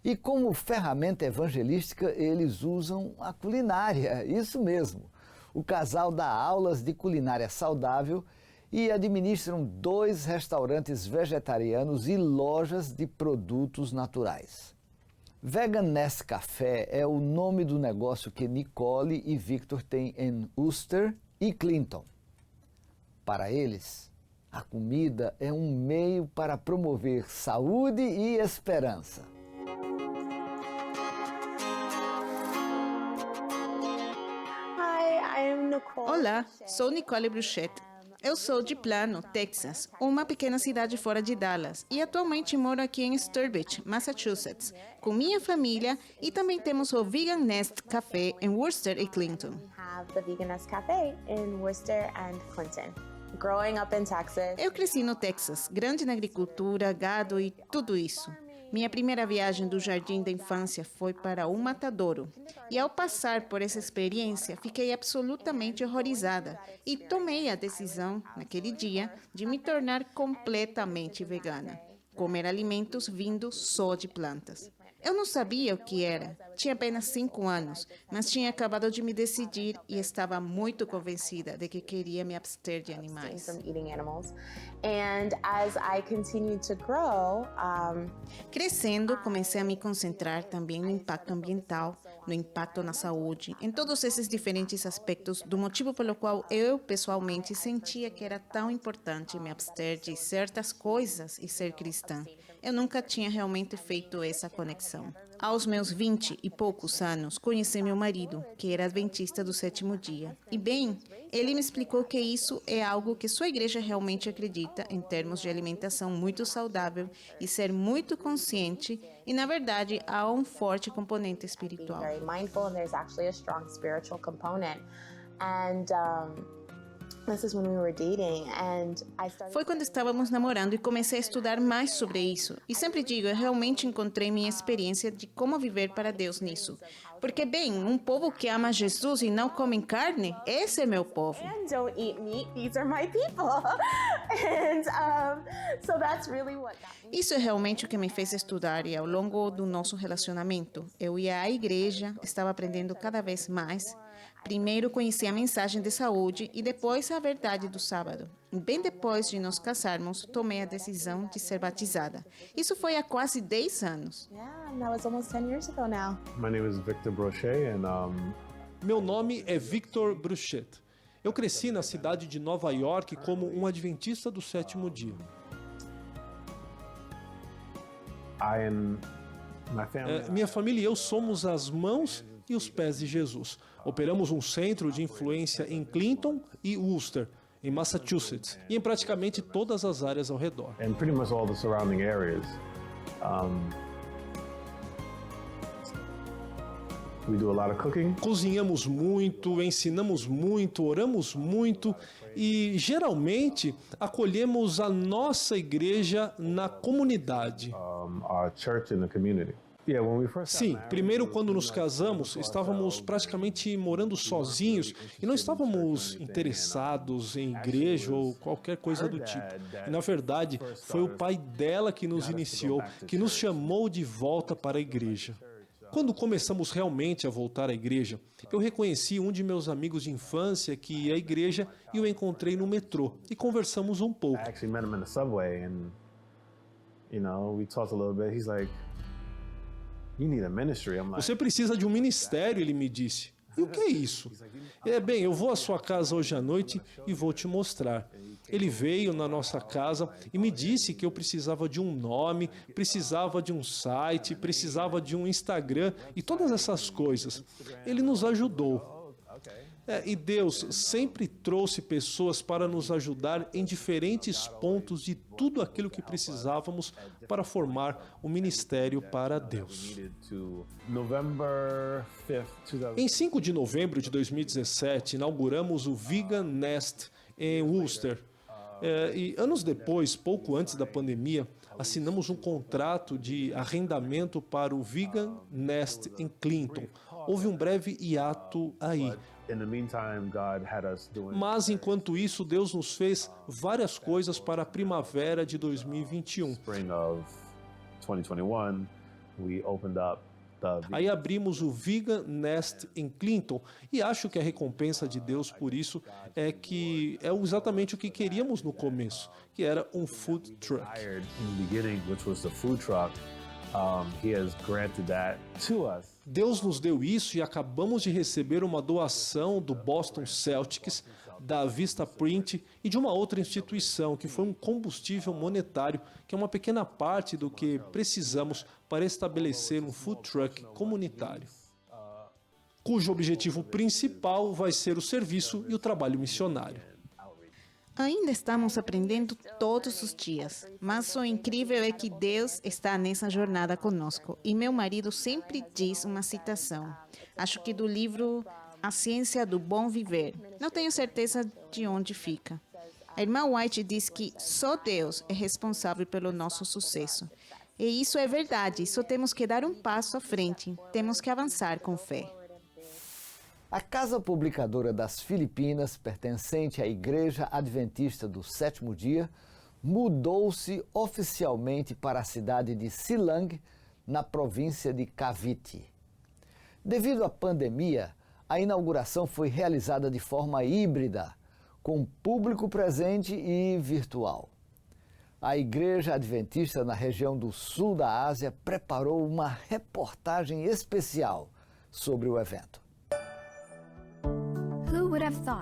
E como ferramenta evangelística, eles usam a culinária, isso mesmo. O casal dá aulas de culinária saudável e administram 2 restaurantes vegetarianos e lojas de produtos naturais. Vegan Nest Café é o nome do negócio que Nicole e Victor têm em Worcester e Clinton. Para eles, a comida é um meio para promover saúde e esperança. Olá, sou Nicole Brochette. Eu sou de Plano, Texas, uma pequena cidade fora de Dallas, e atualmente moro aqui em Sturbridge, Massachusetts, com minha família, e também temos o Vegan Nest Café em Worcester e Clinton. Eu cresci no Texas, grande na agricultura, gado e tudo isso. Minha primeira viagem do jardim da infância foi para um matadouro. E ao passar por essa experiência, fiquei absolutamente horrorizada e tomei a decisão, naquele dia, de me tornar completamente vegana. Comer alimentos vindos só de plantas. Eu não sabia o que era, tinha apenas 5 anos, mas tinha acabado de me decidir e estava muito convencida de que queria me abster de animais. Crescendo, comecei a me concentrar também no impacto ambiental, no impacto na saúde, em todos esses diferentes aspectos, do motivo pelo qual eu, pessoalmente, sentia que era tão importante me abster de certas coisas e ser cristã. Eu nunca tinha realmente feito essa conexão. Aos meus 20 e poucos anos, conheci meu marido, que era adventista do sétimo dia. E bem, ele me explicou que isso é algo que sua igreja realmente acredita em termos de alimentação muito saudável e ser muito consciente, e na verdade há um forte componente espiritual. Foi quando estávamos namorando e comecei a estudar mais sobre isso. E sempre digo, eu realmente encontrei minha experiência de como viver para Deus nisso. Porque, bem, um povo que ama Jesus e não come carne, esse é meu povo. Isso é realmente o que me fez estudar e ao longo do nosso relacionamento. Eu ia à igreja, estava aprendendo cada vez mais. Primeiro conheci a mensagem de saúde e depois a verdade do sábado. E bem depois de nos casarmos, tomei a decisão de ser batizada. Isso foi há quase 10 anos. My name is Victor Brochet and Meu nome é Victor Brochet. Eu cresci na cidade de Nova York como um adventista do sétimo dia. Minha família e eu somos as mãos e os pés de Jesus. Operamos um centro de influência em Clinton e Worcester, em Massachusetts, e em praticamente todas as áreas ao redor. and pretty much all the surrounding areas. We do a lot of cooking. Cozinhamos muito, ensinamos muito, oramos muito e geralmente acolhemos a nossa igreja na comunidade. Our church in the community. Sim, primeiro quando nos casamos, estávamos praticamente morando sozinhos e não estávamos interessados em igreja ou qualquer coisa do tipo. E na verdade, foi o pai dela que nos iniciou, que nos chamou de volta para a igreja. Quando começamos realmente a voltar à igreja, eu reconheci um de meus amigos de infância que ia à igreja e o encontrei no metrô e conversamos um pouco. I actually met him in the subway and, we talked a little bit. He's like, you need a ministry. I'm like, Você precisa de um ministério, ele me disse. E o que é isso? Bem, eu vou à sua casa hoje à noite e vou te mostrar. Ele veio na nossa casa e me disse que eu precisava de um nome, precisava de um site, precisava de um Instagram e todas essas coisas. Ele nos ajudou. E Deus sempre trouxe pessoas para nos ajudar em diferentes pontos de tudo aquilo que precisávamos para formar um ministério para Deus. Em 5 de novembro de 2017, inauguramos o Vegan Nest em Worcester. E anos depois, pouco antes da pandemia, assinamos um contrato de arrendamento para o Vegan Nest em Clinton. Houve um breve hiato aí. Mas, enquanto isso, Deus nos fez várias coisas para a primavera de 2021. Aí abrimos o Vegan Nest em Clinton e acho que a recompensa de Deus por isso é que é exatamente o que queríamos no começo, que era um food truck. Deus nos deu isso e acabamos de receber uma doação do Boston Celtics, da Vistaprint e de uma outra instituição, que foi um combustível monetário, que é uma pequena parte do que precisamos para estabelecer um food truck comunitário, cujo objetivo principal vai ser o serviço e o trabalho missionário. Ainda estamos aprendendo todos os dias, mas o incrível é que Deus está nessa jornada conosco. E meu marido sempre diz uma citação, acho que do livro A Ciência do Bom Viver. Não tenho certeza de onde fica. A irmã White diz que só Deus é responsável pelo nosso sucesso. E isso é verdade, só temos que dar um passo à frente, temos que avançar com fé. A Casa Publicadora das Filipinas, pertencente à Igreja Adventista do Sétimo Dia, mudou-se oficialmente para a cidade de Silang, na província de Cavite. Devido à pandemia, a inauguração foi realizada de forma híbrida, com público presente e virtual. A Igreja Adventista na região do sul da Ásia preparou uma reportagem especial sobre o evento.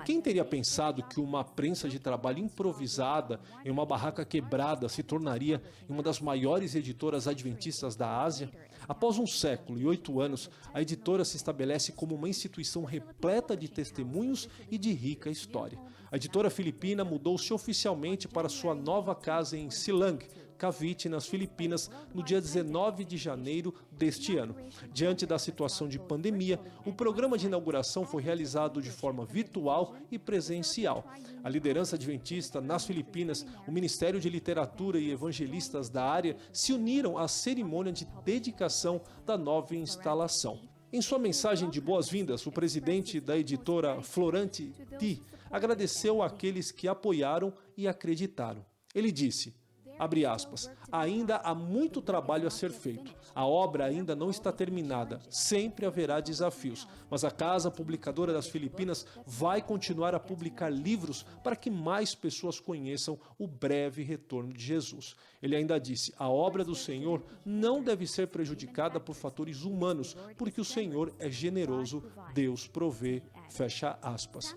Quem teria pensado que uma prensa de trabalho improvisada em uma barraca quebrada se tornaria uma das maiores editoras adventistas da Ásia? Após 1 século e 8 anos, a editora se estabelece como uma instituição repleta de testemunhos e de rica história. A editora filipina mudou-se oficialmente para sua nova casa em Silang, Cavite, nas Filipinas, no dia 19 de janeiro deste ano. Diante da situação de pandemia, o programa de inauguração foi realizado de forma virtual e presencial. A liderança adventista nas Filipinas, o Ministério de Literatura e evangelistas da área se uniram à cerimônia de dedicação da nova instalação. Em sua mensagem de boas-vindas, o presidente da editora Florante T agradeceu àqueles que apoiaram e acreditaram. Ele disse, abre aspas, ainda há muito trabalho a ser feito. A obra ainda não está terminada. Sempre haverá desafios. Mas a Casa Publicadora das Filipinas vai continuar a publicar livros para que mais pessoas conheçam o breve retorno de Jesus. Ele ainda disse, a obra do Senhor não deve ser prejudicada por fatores humanos, porque o Senhor é generoso, Deus provê, fecha aspas.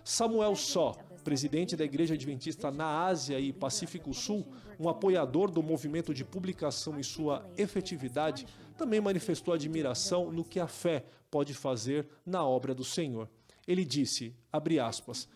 Samuel Só, presidente da Igreja Adventista na Ásia e Pacífico Sul, um apoiador do movimento de publicação e sua efetividade, também manifestou admiração no que a fé pode fazer na obra do Senhor. Ele disse, abre aspas,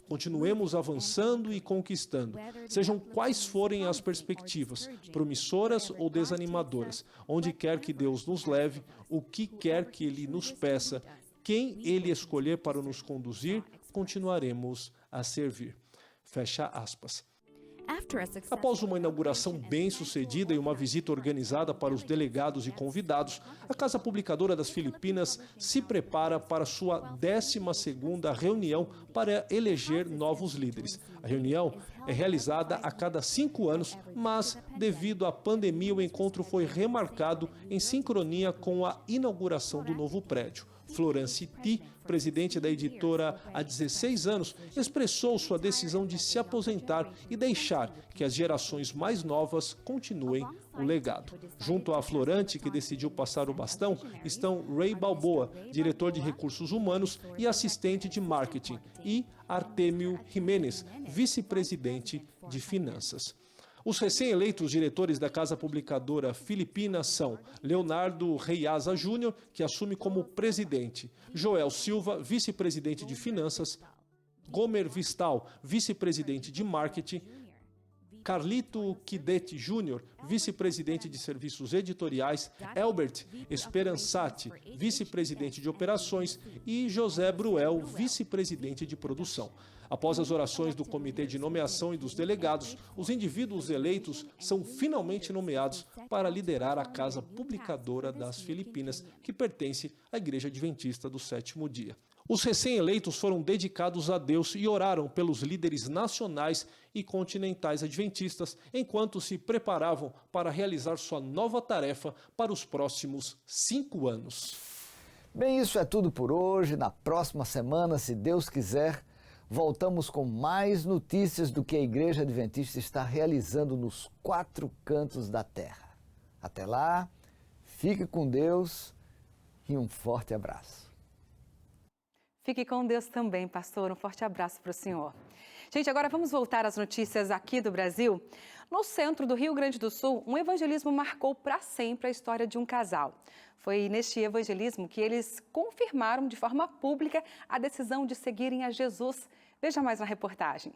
continuemos avançando e conquistando, sejam quais forem as perspectivas, promissoras ou desanimadoras, onde quer que Deus nos leve, o que quer que Ele nos peça, quem Ele escolher para nos conduzir, continuaremos a servir. Fecha aspas. Após uma inauguração bem-sucedida e uma visita organizada para os delegados e convidados, a Casa Publicadora das Filipinas se prepara para sua 12ª reunião para eleger novos líderes. A reunião é realizada a cada 5 anos, mas, devido à pandemia, o encontro foi remarcado em sincronia com a inauguração do novo prédio. Florence T, presidente da editora há 16 anos, expressou sua decisão de se aposentar e deixar que as gerações mais novas continuem o legado. Junto à Florante, que decidiu passar o bastão, estão Ray Balboa, diretor de recursos humanos e assistente de marketing, e Artemio Jiménez, vice-presidente de finanças. Os recém-eleitos diretores da Casa Publicadora Filipina são Leonardo Reiaza Júnior, que assume como presidente, Joel Silva, vice-presidente de finanças, Gomer Vistal, vice-presidente de marketing, Carlito Quidete Júnior, vice-presidente de serviços editoriais, Elbert Esperanzati, vice-presidente de operações e José Bruel, vice-presidente de produção. Após as orações do comitê de nomeação e dos delegados, os indivíduos eleitos são finalmente nomeados para liderar a Casa Publicadora das Filipinas, que pertence à Igreja Adventista do Sétimo Dia. Os recém-eleitos foram dedicados a Deus e oraram pelos líderes nacionais e continentais adventistas, enquanto se preparavam para realizar sua nova tarefa para os próximos 5 anos. Bem, isso é tudo por hoje. Na próxima semana, se Deus quiser, voltamos com mais notícias do que a Igreja Adventista está realizando nos 4 cantos da terra. Até lá, fique com Deus e um forte abraço. Fique com Deus também, pastor. Um forte abraço para o senhor. Gente, agora vamos voltar às notícias aqui do Brasil. No centro do Rio Grande do Sul, um evangelismo marcou para sempre a história de um casal. Foi neste evangelismo que eles confirmaram de forma pública a decisão de seguirem a Jesus. Veja mais uma reportagem.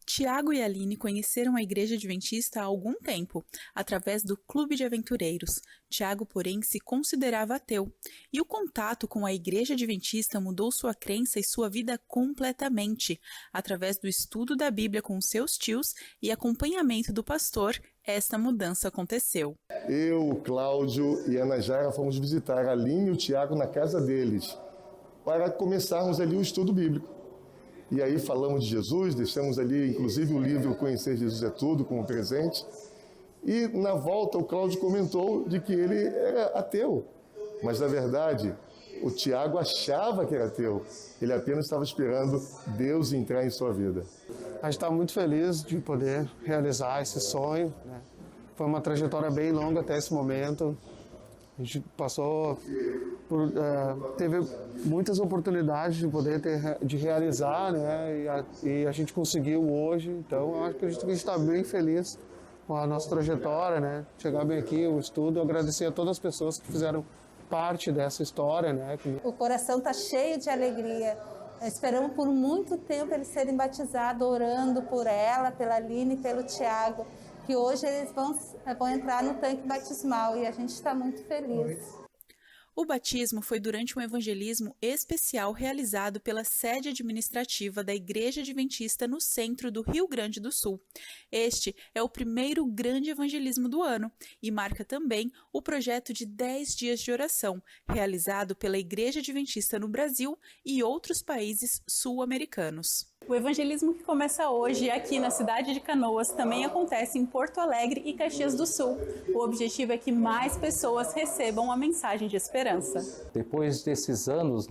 Tiago e Aline conheceram a Igreja Adventista há algum tempo, através do Clube de Aventureiros. Tiago, porém, se considerava ateu, e o contato com a Igreja Adventista mudou sua crença e sua vida completamente. Através do estudo da Bíblia com seus tios e acompanhamento do pastor, esta mudança aconteceu. Eu, o Cláudio e a Ana Jara fomos visitar a Aline e o Tiago na casa deles, para começarmos ali o estudo bíblico. E aí falamos de Jesus, deixamos ali inclusive o livro Conhecer Jesus é Tudo como presente. E na volta o Cláudio comentou de que ele era ateu. Mas na verdade o Tiago achava que era ateu. Ele apenas estava esperando Deus entrar em sua vida. A gente está muito feliz de poder realizar esse sonho, né? Foi uma trajetória bem longa até esse momento. A gente passou por, teve muitas oportunidades de poder de realizar, né? E a gente conseguiu hoje. Então, eu acho que a gente está bem feliz com a nossa trajetória, né? Chegar bem aqui, o estudo, agradecer a todas as pessoas que fizeram parte dessa história, né? O coração está cheio de alegria Esperamos por muito tempo eles serem batizados, orando por ela, pela Aline e pelo Tiago, que hoje eles vão entrar no tanque batismal e a gente está muito feliz. O batismo foi durante um evangelismo especial realizado pela sede administrativa da Igreja Adventista no centro do Rio Grande do Sul. Este é o primeiro grande evangelismo do ano e marca também o projeto de 10 dias de oração, realizado pela Igreja Adventista no Brasil e outros países sul-americanos. O evangelismo que começa hoje aqui na cidade de Canoas também acontece em Porto Alegre e Caxias do Sul. O objetivo é que mais pessoas recebam a mensagem de esperança. Depois desses anos,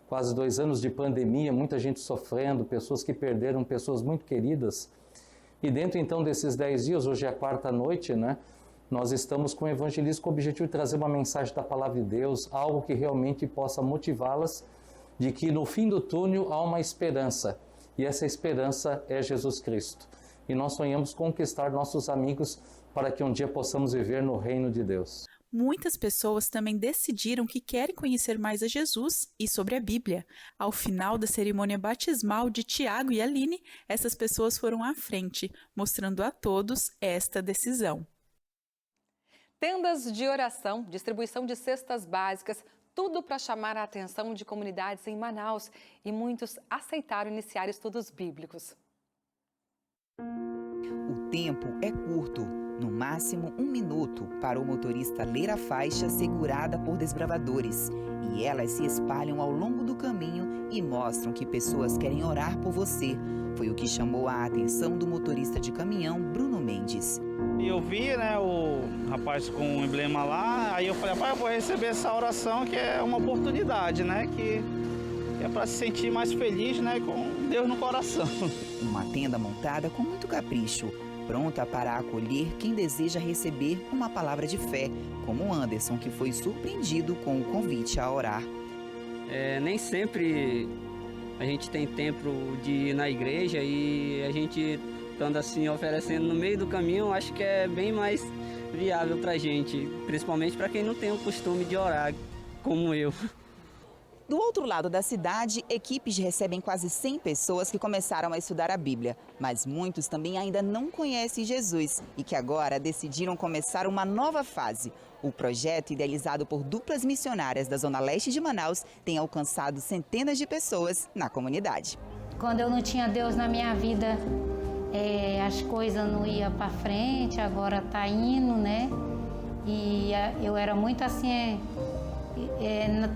quase 2 anos de pandemia, muita gente sofrendo, pessoas que perderam pessoas muito queridas. E dentro então desses 10 dias, hoje é a 4ª noite, nós estamos com o evangelismo com o objetivo de trazer uma mensagem da palavra de Deus, algo que realmente possa motivá-las de que no fim do túnel há uma esperança. E essa esperança é Jesus Cristo. E nós sonhamos conquistar nossos amigos para que um dia possamos viver no reino de Deus. Muitas pessoas também decidiram que querem conhecer mais a Jesus e sobre a Bíblia. Ao final da cerimônia batismal de Tiago e Aline, essas pessoas foram à frente, mostrando a todos esta decisão. Tendas de oração, distribuição de cestas básicas, tudo para chamar a atenção de comunidades em Manaus, e muitos aceitaram iniciar estudos bíblicos. O tempo é curto, no máximo 1 minuto, para o motorista ler a faixa segurada por desbravadores. E elas se espalham ao longo do caminho e mostram que pessoas querem orar por você. Foi o que chamou a atenção do motorista de caminhão, Bruno Mendes. Eu vi, o rapaz com o emblema lá, aí eu falei, rapaz, eu vou receber essa oração que é uma oportunidade, que é para se sentir mais feliz, com Deus no coração. Uma tenda montada com muito capricho, pronta para acolher quem deseja receber uma palavra de fé, como Anderson, que foi surpreendido com o convite a orar. Nem sempre a gente tem tempo de ir na igreja e a gente estando assim oferecendo no meio do caminho, acho que é bem mais viável para a gente, principalmente para quem não tem o costume de orar, como eu. Do outro lado da cidade, equipes recebem quase 100 pessoas que começaram a estudar a Bíblia, mas muitos também ainda não conhecem Jesus e que agora decidiram começar uma nova fase. O projeto, idealizado por duplas missionárias da Zona Leste de Manaus, tem alcançado centenas de pessoas na comunidade. Quando eu não tinha Deus na minha vida, as coisas não iam para frente, agora está indo, E eu era muito assim,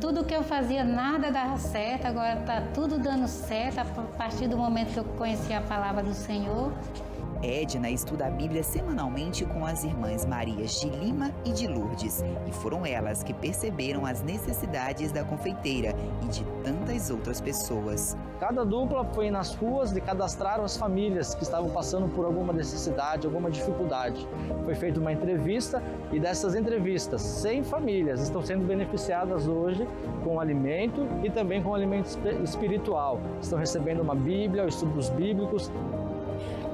tudo que eu fazia, nada dava certo, agora está tudo dando certo a partir do momento que eu conheci a palavra do Senhor. Edna estuda a Bíblia semanalmente com as irmãs Marias de Lima e de Lourdes. E foram elas que perceberam as necessidades da confeiteira e de tantas outras pessoas. Cada dupla foi nas ruas e cadastraram as famílias que estavam passando por alguma necessidade, alguma dificuldade. Foi feita uma entrevista e dessas entrevistas, 100 famílias estão sendo beneficiadas hoje com alimento e também com alimento espiritual. Estão recebendo uma Bíblia, estudos bíblicos.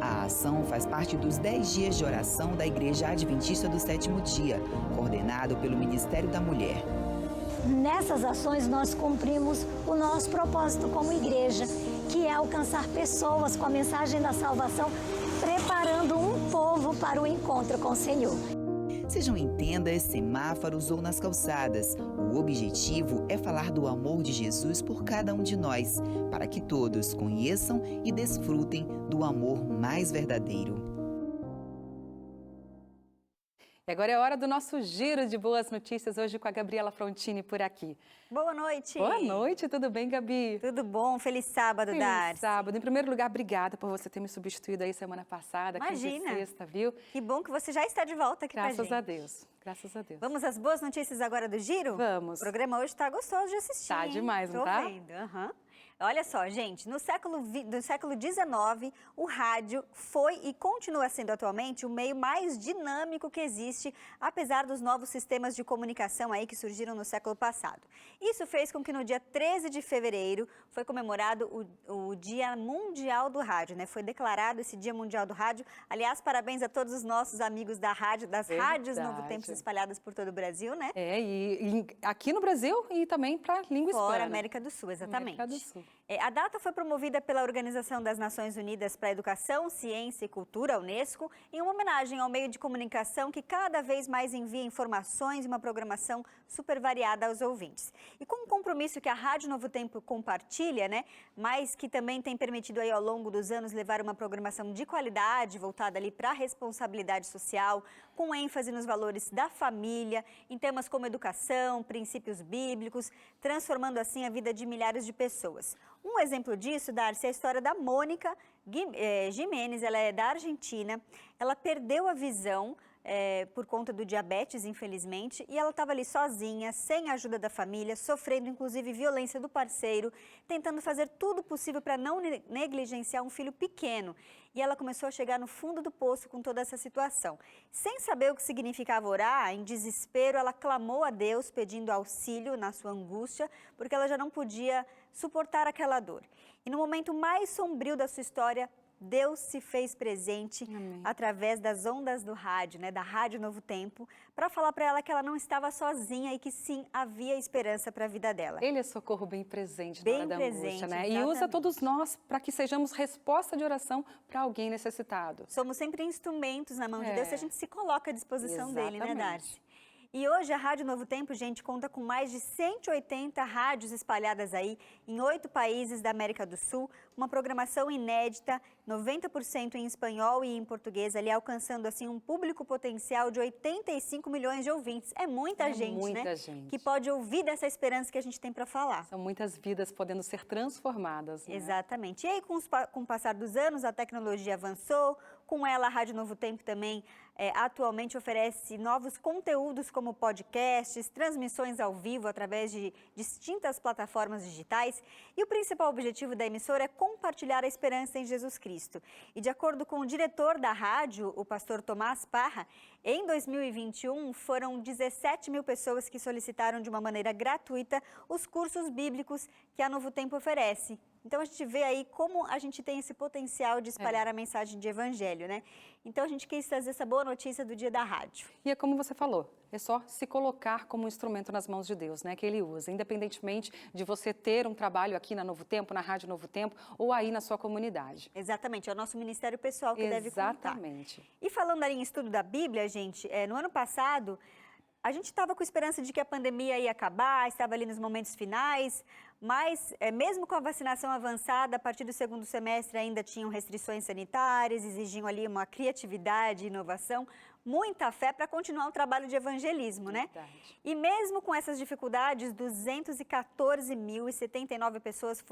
A ação faz parte dos 10 dias de oração da Igreja Adventista do Sétimo Dia, coordenado pelo Ministério da Mulher. Nessas ações nós cumprimos o nosso propósito como igreja, que é alcançar pessoas com a mensagem da salvação, preparando um povo para o encontro com o Senhor. Sejam em tendas, semáforos ou nas calçadas, o objetivo é falar do amor de Jesus por cada um de nós, para que todos conheçam e desfrutem do amor mais verdadeiro. E agora é hora do nosso giro de boas notícias, hoje com a Gabriela Frontini por aqui. Boa noite. Boa noite, tudo bem, Gabi? Tudo bom, feliz sábado, Darcy. Feliz sábado. Em primeiro lugar, obrigada por você ter me substituído aí semana passada. Imagina. Sexta, viu? Que bom que você já está de volta aqui com a gente. Graças a Deus, graças a Deus. Vamos às boas notícias agora do giro? Vamos. O programa hoje está gostoso de assistir. Tá demais, não tá? Tô vendo, Olha só, gente, no século XIX, o rádio foi e continua sendo atualmente o meio mais dinâmico que existe, apesar dos novos sistemas de comunicação aí que surgiram no século passado. Isso fez com que no dia 13 de fevereiro foi comemorado o Dia Mundial do Rádio, Foi declarado esse Dia Mundial do Rádio. Aliás, parabéns a todos os nossos amigos da rádio, das rádios Novo Tempo espalhadas por todo o Brasil, E aqui no Brasil e também para a língua hispana. Fora, América do Sul, exatamente. América do Sul. A data foi promovida pela Organização das Nações Unidas para a Educação, Ciência e Cultura, a Unesco, em uma homenagem ao meio de comunicação que cada vez mais envia informações e uma programação super variada aos ouvintes. E com um compromisso que a Rádio Novo Tempo compartilha, né, mas que também tem permitido aí ao longo dos anos levar uma programação de qualidade, voltada ali para a responsabilidade social, com ênfase nos valores da família, em temas como educação, princípios bíblicos, transformando assim a vida de milhares de pessoas. Um exemplo disso, Darcy, é a história da Mônica Jimenez. Ela é da Argentina, ela perdeu a visão por conta do diabetes, infelizmente, e ela estava ali sozinha, sem a ajuda da família, sofrendo inclusive violência do parceiro, tentando fazer tudo possível para não negligenciar um filho pequeno. E ela começou a chegar no fundo do poço com toda essa situação. Sem saber o que significava orar, em desespero, ela clamou a Deus pedindo auxílio na sua angústia, porque ela já não podia suportar aquela dor. E no momento mais sombrio da sua história, Deus se fez presente através das ondas do rádio, né, da Rádio Novo Tempo, para falar para ela que ela não estava sozinha e que sim, havia esperança para a vida dela. Ele é socorro bem presente na hora da angústia, né? E usa exatamente. todos nós para que sejamos resposta de oração para alguém necessitado. Somos sempre instrumentos na mão de Deus se a gente se coloca à disposição dele, né, Exatamente. Darcy? E hoje a Rádio Novo Tempo, gente, conta com mais de 180 rádios espalhadas aí em 8 países da América do Sul, uma programação inédita, 90% em espanhol e em português, ali alcançando assim um público potencial de 85 milhões de ouvintes. É muita gente, né? Gente. Que pode ouvir dessa esperança que a gente tem para falar. São muitas vidas podendo ser transformadas, né? Exatamente. E aí, com o passar dos anos, a tecnologia avançou, com ela a Rádio Novo Tempo também atualmente oferece novos conteúdos como podcasts, transmissões ao vivo através de distintas plataformas digitais, e o principal objetivo da emissora é compartilhar a esperança em Jesus Cristo. E de acordo com o diretor da rádio, o pastor Tomás Parra, em 2021 foram 17 mil pessoas que solicitaram de uma maneira gratuita os cursos bíblicos que a Novo Tempo oferece. Então a gente vê aí como a gente tem esse potencial de espalhar a mensagem de evangelho, né? Então a gente quis trazer essa boa notícia do dia da rádio. E é como você falou, é só se colocar como um instrumento nas mãos de Deus, né? Que Ele usa, independentemente de você ter um trabalho aqui na Novo Tempo, na Rádio Novo Tempo, ou aí na sua comunidade. Exatamente, é o nosso ministério pessoal que deve contar. Exatamente. E falando ali em estudo da Bíblia, gente, no ano passado, a gente estava com esperança de que a pandemia ia acabar, estava ali nos momentos finais, mas mesmo com a vacinação avançada, a partir do segundo semestre ainda tinham restrições sanitárias, exigiam ali uma criatividade e inovação, muita fé para continuar o trabalho de evangelismo, né? Verdade. E mesmo com essas dificuldades, 214.079 pessoas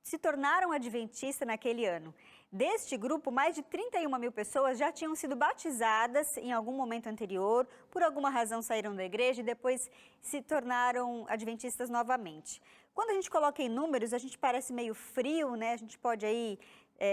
se tornaram adventistas naquele ano. Deste grupo, mais de 31 mil pessoas já tinham sido batizadas em algum momento anterior, por alguma razão saíram da igreja e depois se tornaram adventistas novamente. Quando a gente coloca em números, a gente parece meio frio, né? A gente pode aí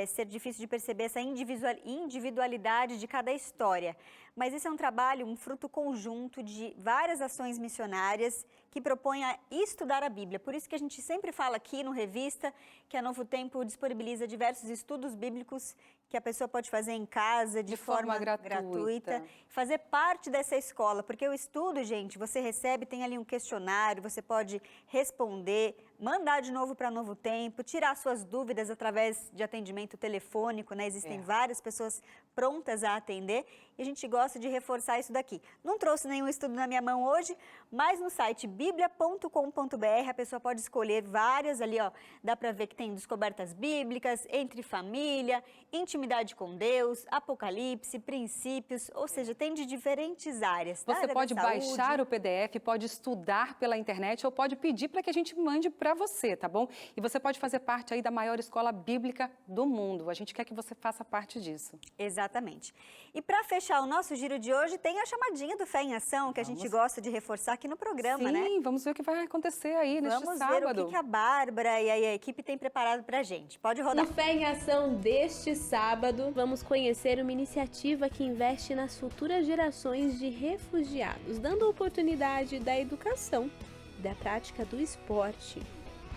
ser difícil de perceber essa individualidade de cada história. Mas esse é um trabalho, um fruto conjunto de várias ações missionárias que propõem a estudar a Bíblia. Por isso que a gente sempre fala aqui no Revista que a Novo Tempo disponibiliza diversos estudos bíblicos que a pessoa pode fazer em casa de forma gratuita, fazer parte dessa escola, porque o estudo, gente, você recebe, tem ali um questionário, você pode responder, mandar de novo para Novo Tempo, tirar suas dúvidas através de atendimento telefônico, né? Existem várias pessoas prontas a atender e a gente gosta de reforçar isso daqui. Não trouxe nenhum estudo na minha mão hoje, mas no site biblia.com.br a pessoa pode escolher várias ali, ó, dá para ver que tem descobertas bíblicas, entre família, intimidade com Deus, apocalipse, princípios, ou seja, tem de diferentes áreas. Você pode baixar o PDF, pode estudar pela internet ou pode pedir para que a gente mande para você, tá bom? E você pode fazer parte aí da maior escola bíblica do mundo. A gente quer que você faça parte disso. Exatamente. E para fechar o nosso giro de hoje, tem a chamadinha do Fé em Ação, que a gente gosta de reforçar aqui no programa, né? Sim, vamos ver o que vai acontecer aí neste sábado. Vamos ver o que a Bárbara e a equipe têm preparado pra gente. Pode rodar. No Fé em Ação deste sábado, vamos conhecer uma iniciativa que investe nas futuras gerações de refugiados, dando a oportunidade da educação e da prática do esporte.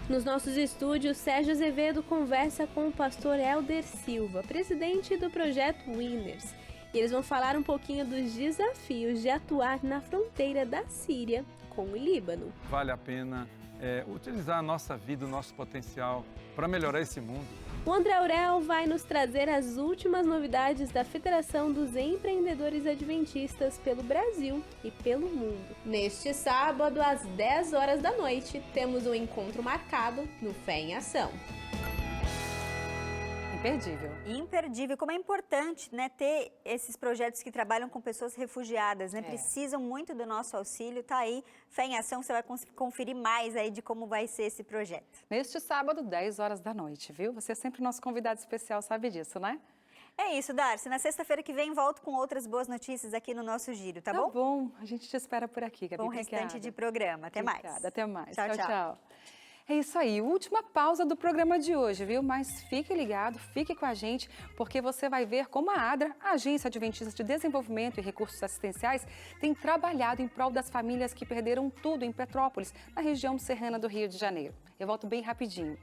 Nos nossos estúdios, Sérgio Azevedo conversa com o pastor Helder Silva, presidente do projeto Winners. E eles vão falar um pouquinho dos desafios de atuar na fronteira da Síria com o Líbano. Vale a pena utilizar a nossa vida, o nosso potencial para melhorar esse mundo. O André Aurel vai nos trazer as últimas novidades da Federação dos Empreendedores Adventistas pelo Brasil e pelo mundo. Neste sábado, às 10 horas da noite, temos um encontro marcado no Fé em Ação. Imperdível. Imperdível. Como é importante, né, ter esses projetos que trabalham com pessoas refugiadas, né? Precisam muito do nosso auxílio. Tá aí, Fé em Ação, você vai conferir mais aí de como vai ser esse projeto. Neste sábado, 10 horas da noite, viu? Você é sempre nosso convidado especial, sabe disso, né? É isso, Darcy. Na sexta-feira que vem, volto com outras boas notícias aqui no nosso Giro, tá bom? Tá bom. A gente te espera por aqui, Gabi. Bom restante de programa. Até mais. Até mais. Tchau, tchau. É isso aí, última pausa do programa de hoje, viu? Mas fique ligado, fique com a gente, porque você vai ver como a ADRA, a Agência Adventista de Desenvolvimento e Recursos Assistenciais, tem trabalhado em prol das famílias que perderam tudo em Petrópolis, na região serrana do Rio de Janeiro. Eu volto bem rapidinho.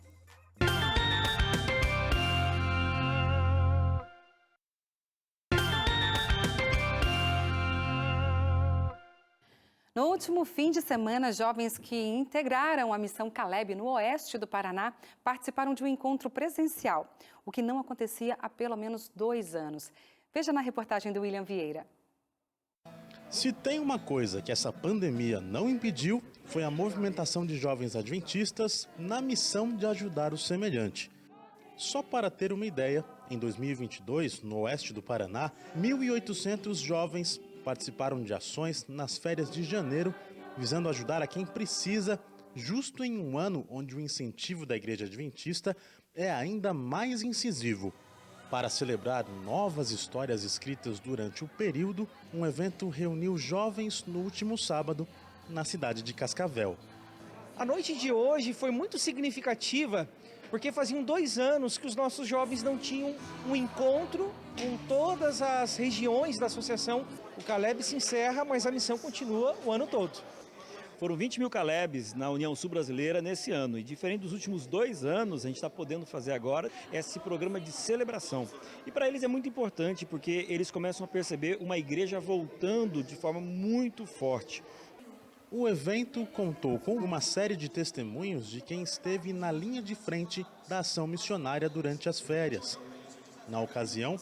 No último fim de semana, jovens que integraram a Missão Caleb no oeste do Paraná participaram de um encontro presencial, o que não acontecia há pelo menos 2 anos. Veja na reportagem do William Vieira. Se tem uma coisa que essa pandemia não impediu, foi a movimentação de jovens adventistas na missão de ajudar o semelhante. Só para ter uma ideia, em 2022, no oeste do Paraná, 1.800 jovens participaram de ações nas férias de janeiro, visando ajudar a quem precisa, justo em um ano onde o incentivo da Igreja Adventista é ainda mais incisivo. Para celebrar novas histórias escritas durante o período, um evento reuniu jovens no último sábado, na cidade de Cascavel. A noite de hoje foi muito significativa, porque faziam 2 anos que os nossos jovens não tinham um encontro com todas as regiões da associação. O Caleb se encerra, mas a missão continua o ano todo. Foram 20 mil Calebs na União Sul Brasileira nesse ano. E diferente dos últimos 2 anos, a gente está podendo fazer agora esse programa de celebração. E para eles é muito importante, porque eles começam a perceber uma igreja voltando de forma muito forte. O evento contou com uma série de testemunhos de quem esteve na linha de frente da ação missionária durante as férias. Na ocasião,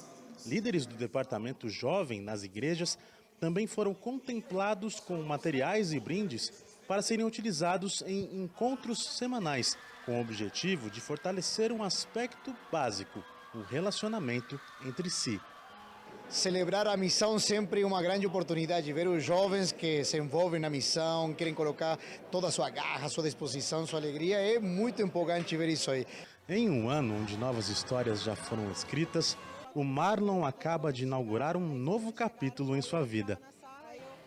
líderes do departamento jovem nas igrejas também foram contemplados com materiais e brindes para serem utilizados em encontros semanais, com o objetivo de fortalecer um aspecto básico, o relacionamento entre si. Celebrar a missão sempre é uma grande oportunidade, ver os jovens que se envolvem na missão, querem colocar toda a sua garra, sua disposição, sua alegria, é muito empolgante ver isso aí. Em um ano onde novas histórias já foram escritas, o Marlon acaba de inaugurar um novo capítulo em sua vida.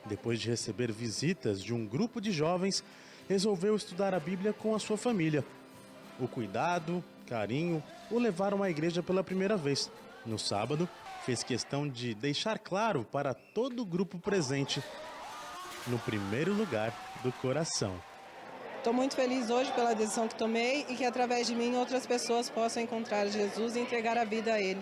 Depois de receber visitas de um grupo de jovens, resolveu estudar a Bíblia com a sua família. O cuidado, carinho, o levaram à igreja pela primeira vez. No sábado, fez questão de deixar claro para todo o grupo presente, no primeiro lugar do coração. Estou muito feliz hoje pela decisão que tomei e que através de mim outras pessoas possam encontrar Jesus e entregar a vida a Ele.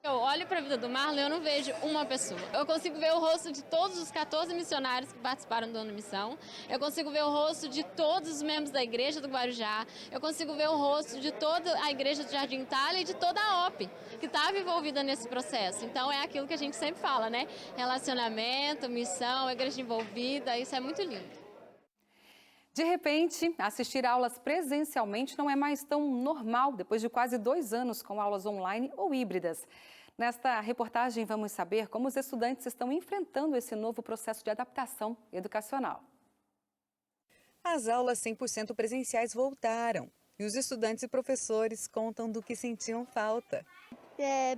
Eu olho para a vida do Marlon e eu não vejo uma pessoa. Eu consigo ver o rosto de todos os 14 missionários que participaram do Ano Missão. Eu consigo ver o rosto de todos os membros da Igreja do Guarujá. Eu consigo ver o rosto de toda a Igreja do Jardim Itália e de toda a OP que estava envolvida nesse processo. Então é aquilo que a gente sempre fala, né? Relacionamento, missão, igreja envolvida, isso é muito lindo. De repente, assistir aulas presencialmente não é mais tão normal depois de quase 2 anos com aulas online ou híbridas. Nesta reportagem, vamos saber como os estudantes estão enfrentando esse novo processo de adaptação educacional. As aulas 100% presenciais voltaram e os estudantes e professores contam do que sentiam falta.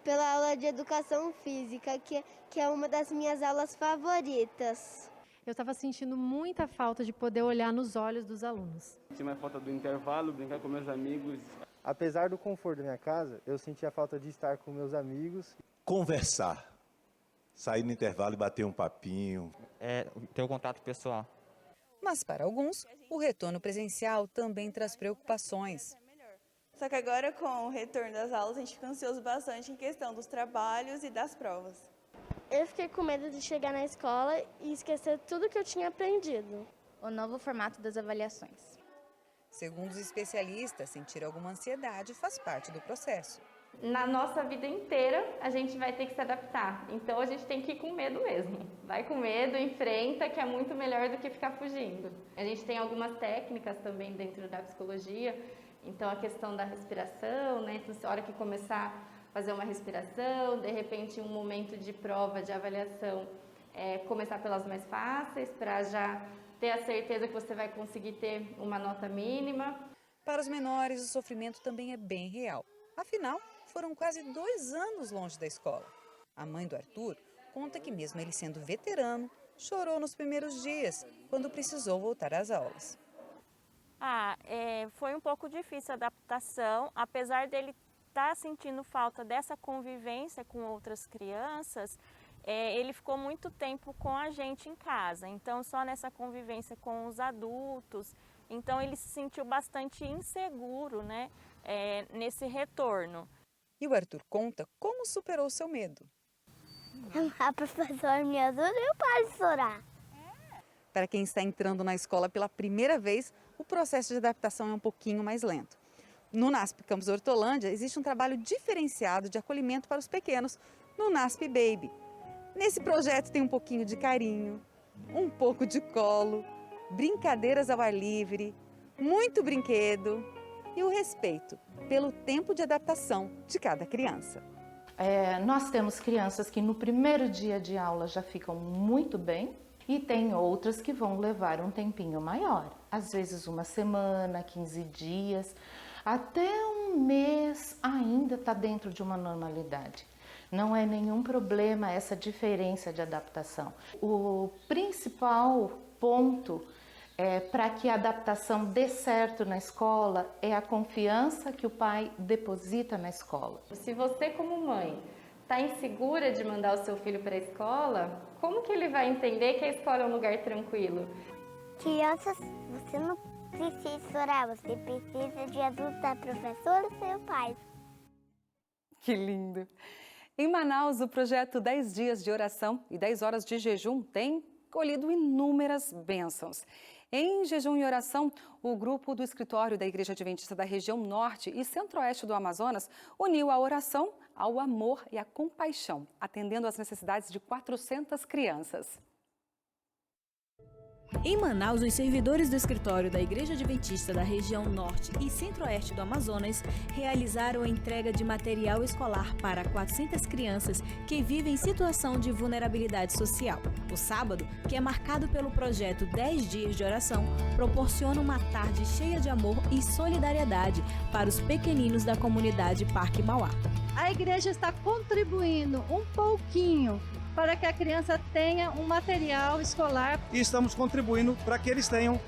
Pela aula de educação física, que é uma das minhas aulas favoritas. Eu estava sentindo muita falta de poder olhar nos olhos dos alunos. Tinha mais falta do intervalo, brincar com meus amigos. Apesar do conforto da minha casa, eu sentia falta de estar com meus amigos. Conversar, sair no intervalo e bater um papinho. Ter o contato pessoal. Mas para alguns, o retorno presencial também traz preocupações. Só que agora, com o retorno das aulas, a gente fica ansioso bastante em questão dos trabalhos e das provas. Eu fiquei com medo de chegar na escola e esquecer tudo que eu tinha aprendido. O novo formato das avaliações. Segundo os especialistas, sentir alguma ansiedade faz parte do processo. Na nossa vida inteira, a gente vai ter que se adaptar. Então, a gente tem que ir com medo mesmo. Vai com medo, enfrenta, que é muito melhor do que ficar fugindo. A gente tem algumas técnicas também dentro da psicologia. Então, a questão da respiração, né? Então, na hora que começar a fazer uma respiração, de repente, um momento de prova, de avaliação, começar pelas mais fáceis, para já ter a certeza que você vai conseguir ter uma nota mínima. Para os menores, o sofrimento também é bem real. Afinal, foram quase 2 anos longe da escola. A mãe do Arthur conta que mesmo ele sendo veterano, chorou nos primeiros dias, quando precisou voltar às aulas. Foi um pouco difícil a adaptação, apesar dele estar sentindo falta dessa convivência com outras crianças, ele ficou muito tempo com a gente em casa, então só nessa convivência com os adultos, então ele se sentiu bastante inseguro, né, nesse retorno. E o Arthur conta como superou seu medo. A professora me ajuda e eu paro de chorar. Para quem está entrando na escola pela primeira vez, o processo de adaptação é um pouquinho mais lento. No NASP Campus Hortolândia, existe um trabalho diferenciado de acolhimento para os pequenos, no NASP Baby. Nesse projeto tem um pouquinho de carinho, um pouco de colo, brincadeiras ao ar livre, muito brinquedo e o respeito pelo tempo de adaptação de cada criança. Nós temos crianças que no primeiro dia de aula já ficam muito bem e tem outras que vão levar um tempinho maior, às vezes uma semana, 15 dias, até um mês ainda está dentro de uma normalidade. Não é nenhum problema essa diferença de adaptação. O principal ponto para que a adaptação dê certo na escola é a confiança que o pai deposita na escola. Se você, como mãe, está insegura de mandar o seu filho para a escola, como que ele vai entender que a escola é um lugar tranquilo? Crianças, você não precisa chorar, você precisa de adultos, da professora e seu pai. Que lindo! Em Manaus, o projeto 10 dias de oração e 10 horas de jejum tem colhido inúmeras bênçãos. Em jejum e oração, o grupo do escritório da Igreja Adventista da região Norte e Centro-Oeste do Amazonas uniu a oração ao amor e à compaixão, atendendo às necessidades de 400 crianças. Em Manaus, os servidores do escritório da Igreja Adventista da região Norte e Centro-Oeste do Amazonas realizaram a entrega de material escolar para 400 crianças que vivem em situação de vulnerabilidade social. O sábado, que é marcado pelo projeto 10 dias de oração, proporciona uma tarde cheia de amor e solidariedade para os pequeninos da comunidade Parque Mauá. A igreja está contribuindo um pouquinho para que a criança tenha um material escolar. E estamos contribuindo para que eles tenham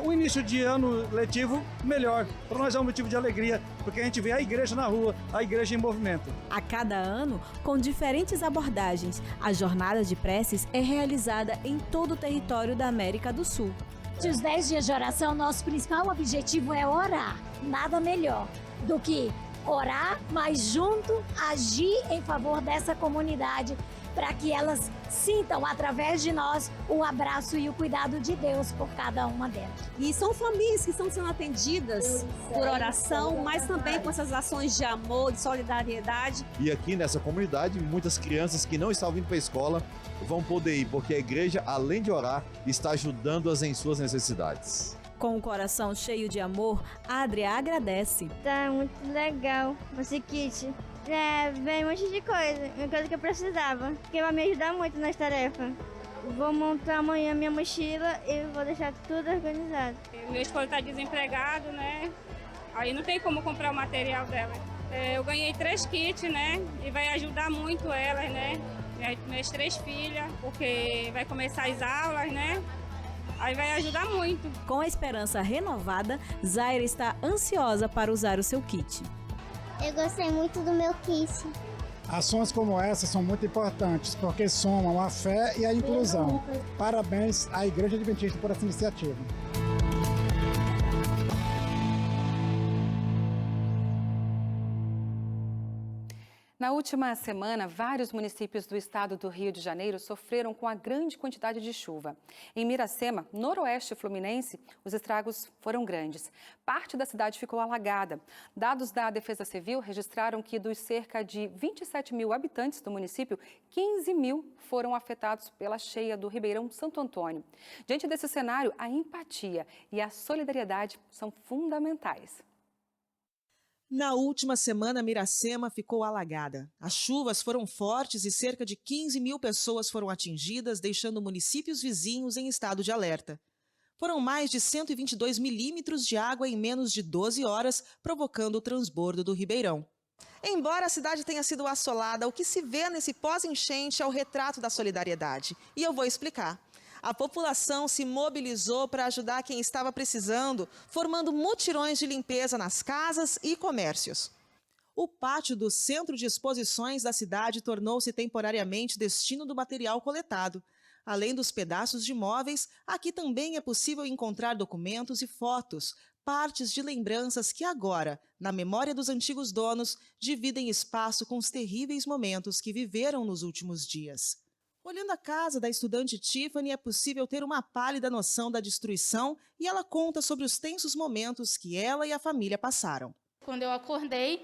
um início de ano letivo melhor. Para nós é um motivo de alegria, porque a gente vê a igreja na rua, a igreja em movimento. A cada ano, com diferentes abordagens, a jornada de preces é realizada em todo o território da América do Sul. Os 10 dias de oração, nosso principal objetivo é orar. Nada melhor do que orar, mas junto agir em favor dessa comunidade, para que elas sintam, através de nós, o abraço e o cuidado de Deus por cada uma delas. E são famílias que estão sendo atendidas por oração, mas também com essas ações de amor, de solidariedade. E aqui nessa comunidade, muitas crianças que não estavam indo para a escola vão poder ir, porque a igreja, além de orar, está ajudando-as em suas necessidades. Com o coração cheio de amor, a Adria agradece. Tá muito legal esse kit. Vem um monte de coisa que eu precisava, que vai me ajudar muito nas tarefas. Vou montar amanhã minha mochila e vou deixar tudo organizado. Meu esposo está desempregado, né? Aí não tem como comprar o material dela. Eu ganhei 3 kits, né? E vai ajudar muito elas, né? Minhas 3 filhas, porque vai começar as aulas, né? Aí vai ajudar muito. Com a esperança renovada, Zaira está ansiosa para usar o seu kit. Eu gostei muito do meu kit. Ações como essa são muito importantes, porque somam a fé e a inclusão. Parabéns à Igreja Adventista por essa iniciativa. Na última semana, vários municípios do estado do Rio de Janeiro sofreram com a grande quantidade de chuva. Em Miracema, noroeste fluminense, os estragos foram grandes. Parte da cidade ficou alagada. Dados da Defesa Civil registraram que dos cerca de 27 mil habitantes do município, 15 mil foram afetados pela cheia do Ribeirão Santo Antônio. Diante desse cenário, a empatia e a solidariedade são fundamentais. Na última semana, Miracema ficou alagada. As chuvas foram fortes e cerca de 15 mil pessoas foram atingidas, deixando municípios vizinhos em estado de alerta. Foram mais de 122 milímetros de água em menos de 12 horas, provocando o transbordo do Ribeirão. Embora a cidade tenha sido assolada, o que se vê nesse pós-enchente é o retrato da solidariedade. E eu vou explicar. A população se mobilizou para ajudar quem estava precisando, formando mutirões de limpeza nas casas e comércios. O pátio do Centro de Exposições da cidade tornou-se temporariamente destino do material coletado. Além dos pedaços de móveis, aqui também é possível encontrar documentos e fotos, partes de lembranças que agora, na memória dos antigos donos, dividem espaço com os terríveis momentos que viveram nos últimos dias. Olhando a casa da estudante Tiffany, é possível ter uma pálida noção da destruição e ela conta sobre os tensos momentos que ela e a família passaram. Quando eu acordei,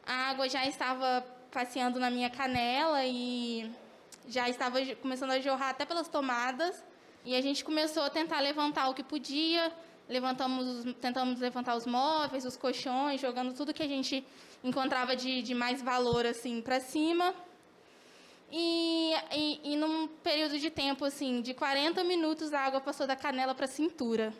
a água já estava passeando na minha canela e já estava começando a jorrar até pelas tomadas. E a gente começou a tentar levantar o que podia, tentamos levantar os móveis, os colchões, jogando tudo que a gente encontrava de mais valor assim, para cima. E num período de tempo assim, de 40 minutos, a água passou da canela para a cintura.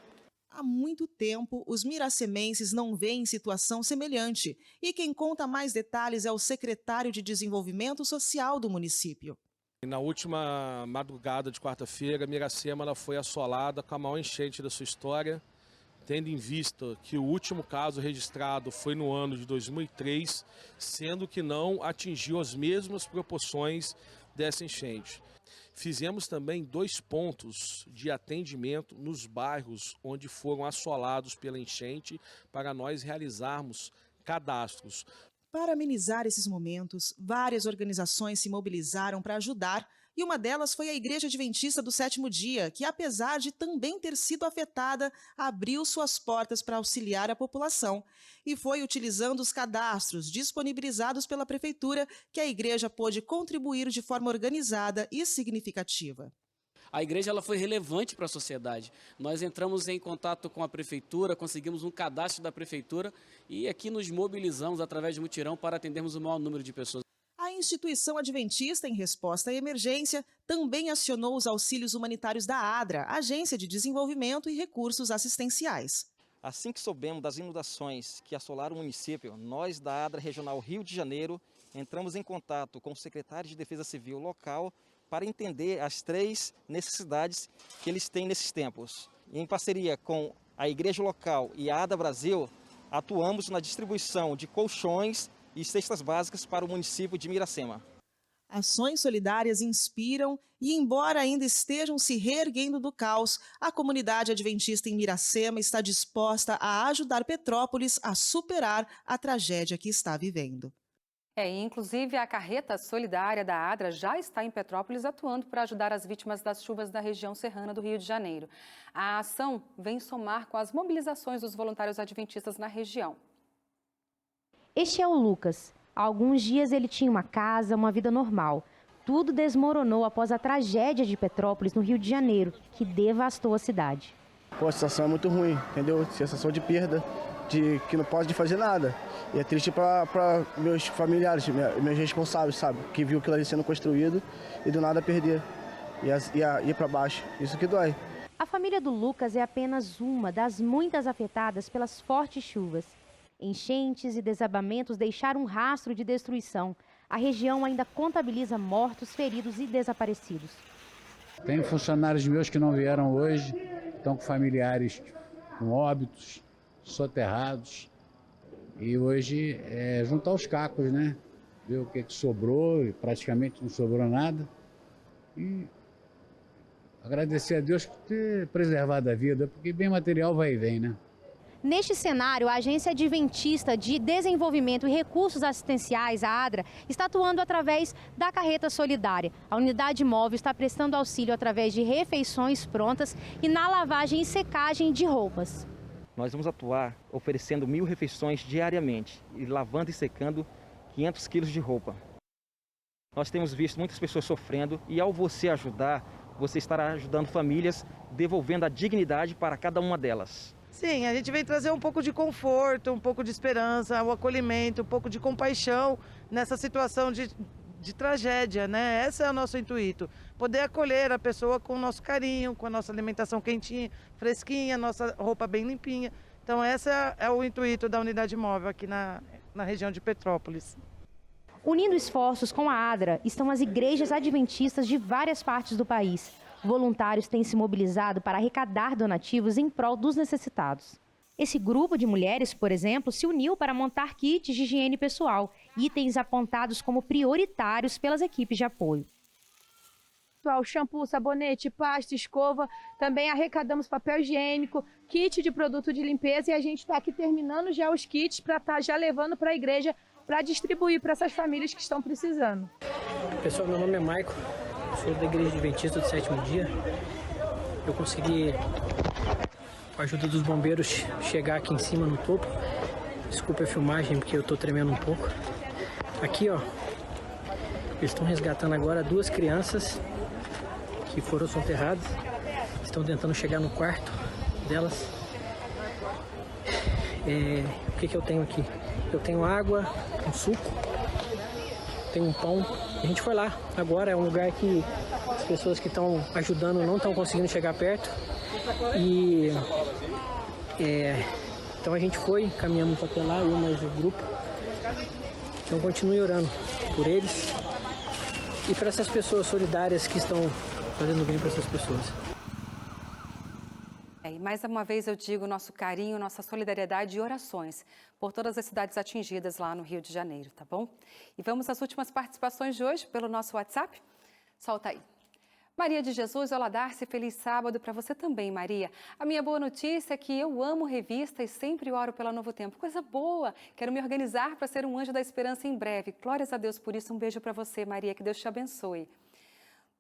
Há muito tempo, os miracemenses não veem situação semelhante. E quem conta mais detalhes é o secretário de Desenvolvimento Social do município. Na última madrugada de quarta-feira, Miracema ela foi assolada com a maior enchente da sua história, tendo em vista que o último caso registrado foi no ano de 2003, sendo que não atingiu as mesmas proporções dessa enchente. Fizemos também 2 pontos de atendimento nos bairros onde foram assolados pela enchente para nós realizarmos cadastros. Para amenizar esses momentos, várias organizações se mobilizaram para ajudar, e uma delas foi a Igreja Adventista do Sétimo Dia, que, apesar de também ter sido afetada, abriu suas portas para auxiliar a população. E foi utilizando os cadastros disponibilizados pela Prefeitura que a igreja pôde contribuir de forma organizada e significativa. A igreja ela foi relevante para a sociedade. Nós entramos em contato com a prefeitura, conseguimos um cadastro da prefeitura e aqui nos mobilizamos através de mutirão para atendermos o maior número de pessoas. A instituição adventista, em resposta à emergência, também acionou os auxílios humanitários da ADRA, Agência de Desenvolvimento e Recursos Assistenciais. Assim que soubemos das inundações que assolaram o município, nós da ADRA Regional Rio de Janeiro entramos em contato com o secretário de Defesa Civil local para entender as 3 necessidades que eles têm nesses tempos. E em parceria com a Igreja Local e a ADA Brasil, atuamos na distribuição de colchões e cestas básicas para o município de Miracema. Ações solidárias inspiram e, embora ainda estejam se reerguendo do caos, a comunidade adventista em Miracema está disposta a ajudar Petrópolis a superar a tragédia que está vivendo. Inclusive a carreta solidária da ADRA já está em Petrópolis atuando para ajudar as vítimas das chuvas da região serrana do Rio de Janeiro. A ação vem somar com as mobilizações dos voluntários adventistas na região. Este é o Lucas. Há alguns dias ele tinha uma casa, uma vida normal. Tudo desmoronou após a tragédia de Petrópolis, no Rio de Janeiro, que devastou a cidade. A situação é muito ruim, entendeu? Sensação de perda, de que não pode fazer nada. E é triste para meus familiares, meus responsáveis, sabe? Que viu aquilo ali sendo construído e do nada perder. E ir para baixo. Isso que dói. A família do Lucas é apenas uma das muitas afetadas pelas fortes chuvas. Enchentes e desabamentos deixaram um rastro de destruição. A região ainda contabiliza mortos, feridos e desaparecidos. Tem funcionários meus que não vieram hoje, estão com familiares com óbitos, soterrados. E hoje é juntar os cacos, né? Ver o que sobrou, e praticamente não sobrou nada. E agradecer a Deus por ter preservado a vida, porque bem material vai e vem, né? Neste cenário, a Agência Adventista de Desenvolvimento e Recursos Assistenciais, a ADRA, está atuando através da carreta solidária. A unidade móvel está prestando auxílio através de refeições prontas e na lavagem e secagem de roupas. Nós vamos atuar oferecendo 1.000 refeições diariamente e lavando e secando 500 quilos de roupa. Nós temos visto muitas pessoas sofrendo e ao você ajudar, você estará ajudando famílias, devolvendo a dignidade para cada uma delas. Sim, a gente vem trazer um pouco de conforto, um pouco de esperança, o acolhimento, um pouco de compaixão nessa situação de tragédia, né? Esse é o nosso intuito, poder acolher a pessoa com o nosso carinho, com a nossa alimentação quentinha, fresquinha, nossa roupa bem limpinha. Então esse é o intuito da unidade móvel aqui na região de Petrópolis. Unindo esforços com a ADRA estão as igrejas adventistas de várias partes do país. Voluntários têm se mobilizado para arrecadar donativos em prol dos necessitados. Esse grupo de mulheres, por exemplo, se uniu para montar kits de higiene pessoal, itens apontados como prioritários pelas equipes de apoio. Shampoo, sabonete, pasta, escova, também arrecadamos papel higiênico, kit de produto de limpeza e a gente está aqui terminando já os kits para estar já levando para a igreja para distribuir para essas famílias que estão precisando. Pessoal, meu nome é Maico, sou da Igreja Adventista do Sétimo Dia. Eu consegui, com a ajuda dos bombeiros, chegar aqui em cima no topo. Desculpa a filmagem porque eu estou tremendo um pouco. Aqui, ó, eles estão resgatando agora 2 crianças que foram soterradas. Estão tentando chegar no quarto delas. O que eu tenho aqui? Eu tenho água, um suco, tenho um pão. A gente foi lá. Agora é um lugar que as pessoas que estão ajudando não estão conseguindo chegar perto. Então a gente foi, caminhamos até lá, eu mais o grupo. Então continue orando por eles e para essas pessoas solidárias que estão fazendo bem para essas pessoas. E mais uma vez eu digo nosso carinho, nossa solidariedade e orações por todas as cidades atingidas lá no Rio de Janeiro, tá bom? E vamos às últimas participações de hoje pelo nosso WhatsApp. Solta aí. Maria de Jesus, olá Darcy, feliz sábado para você também, Maria. A minha boa notícia é que eu amo revista e sempre oro pela Novo Tempo. Coisa boa! Quero me organizar para ser um anjo da esperança em breve. Glórias a Deus por isso. Um beijo para você, Maria. Que Deus te abençoe.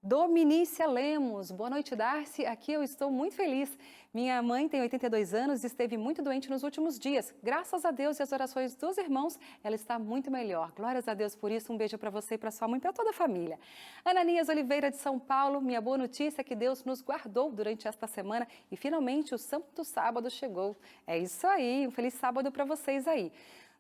Dominícia Lemos, boa noite, Darcy. Aqui eu estou muito feliz. Minha mãe tem 82 anos e esteve muito doente nos últimos dias. Graças a Deus e as orações dos irmãos, ela está muito melhor. Glórias a Deus por isso. Um beijo para você e para sua mãe e para toda a família. Ananias Oliveira de São Paulo, minha boa notícia é que Deus nos guardou durante esta semana e finalmente o Santo Sábado chegou. É isso aí, um feliz sábado para vocês aí.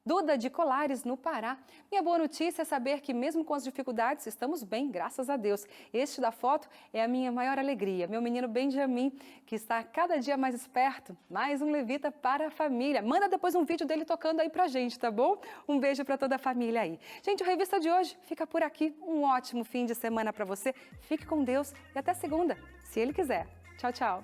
Duda de Colares, no Pará. Minha boa notícia é saber que mesmo com as dificuldades, estamos bem, graças a Deus. Este da foto é a minha maior alegria. Meu menino Benjamin, que está cada dia mais esperto. Mais um levita para a família. Manda depois um vídeo dele tocando aí pra gente, tá bom? Um beijo para toda a família aí. Gente, a revista de hoje fica por aqui. Um ótimo fim de semana para você. Fique com Deus e até segunda, se Ele quiser. Tchau, tchau.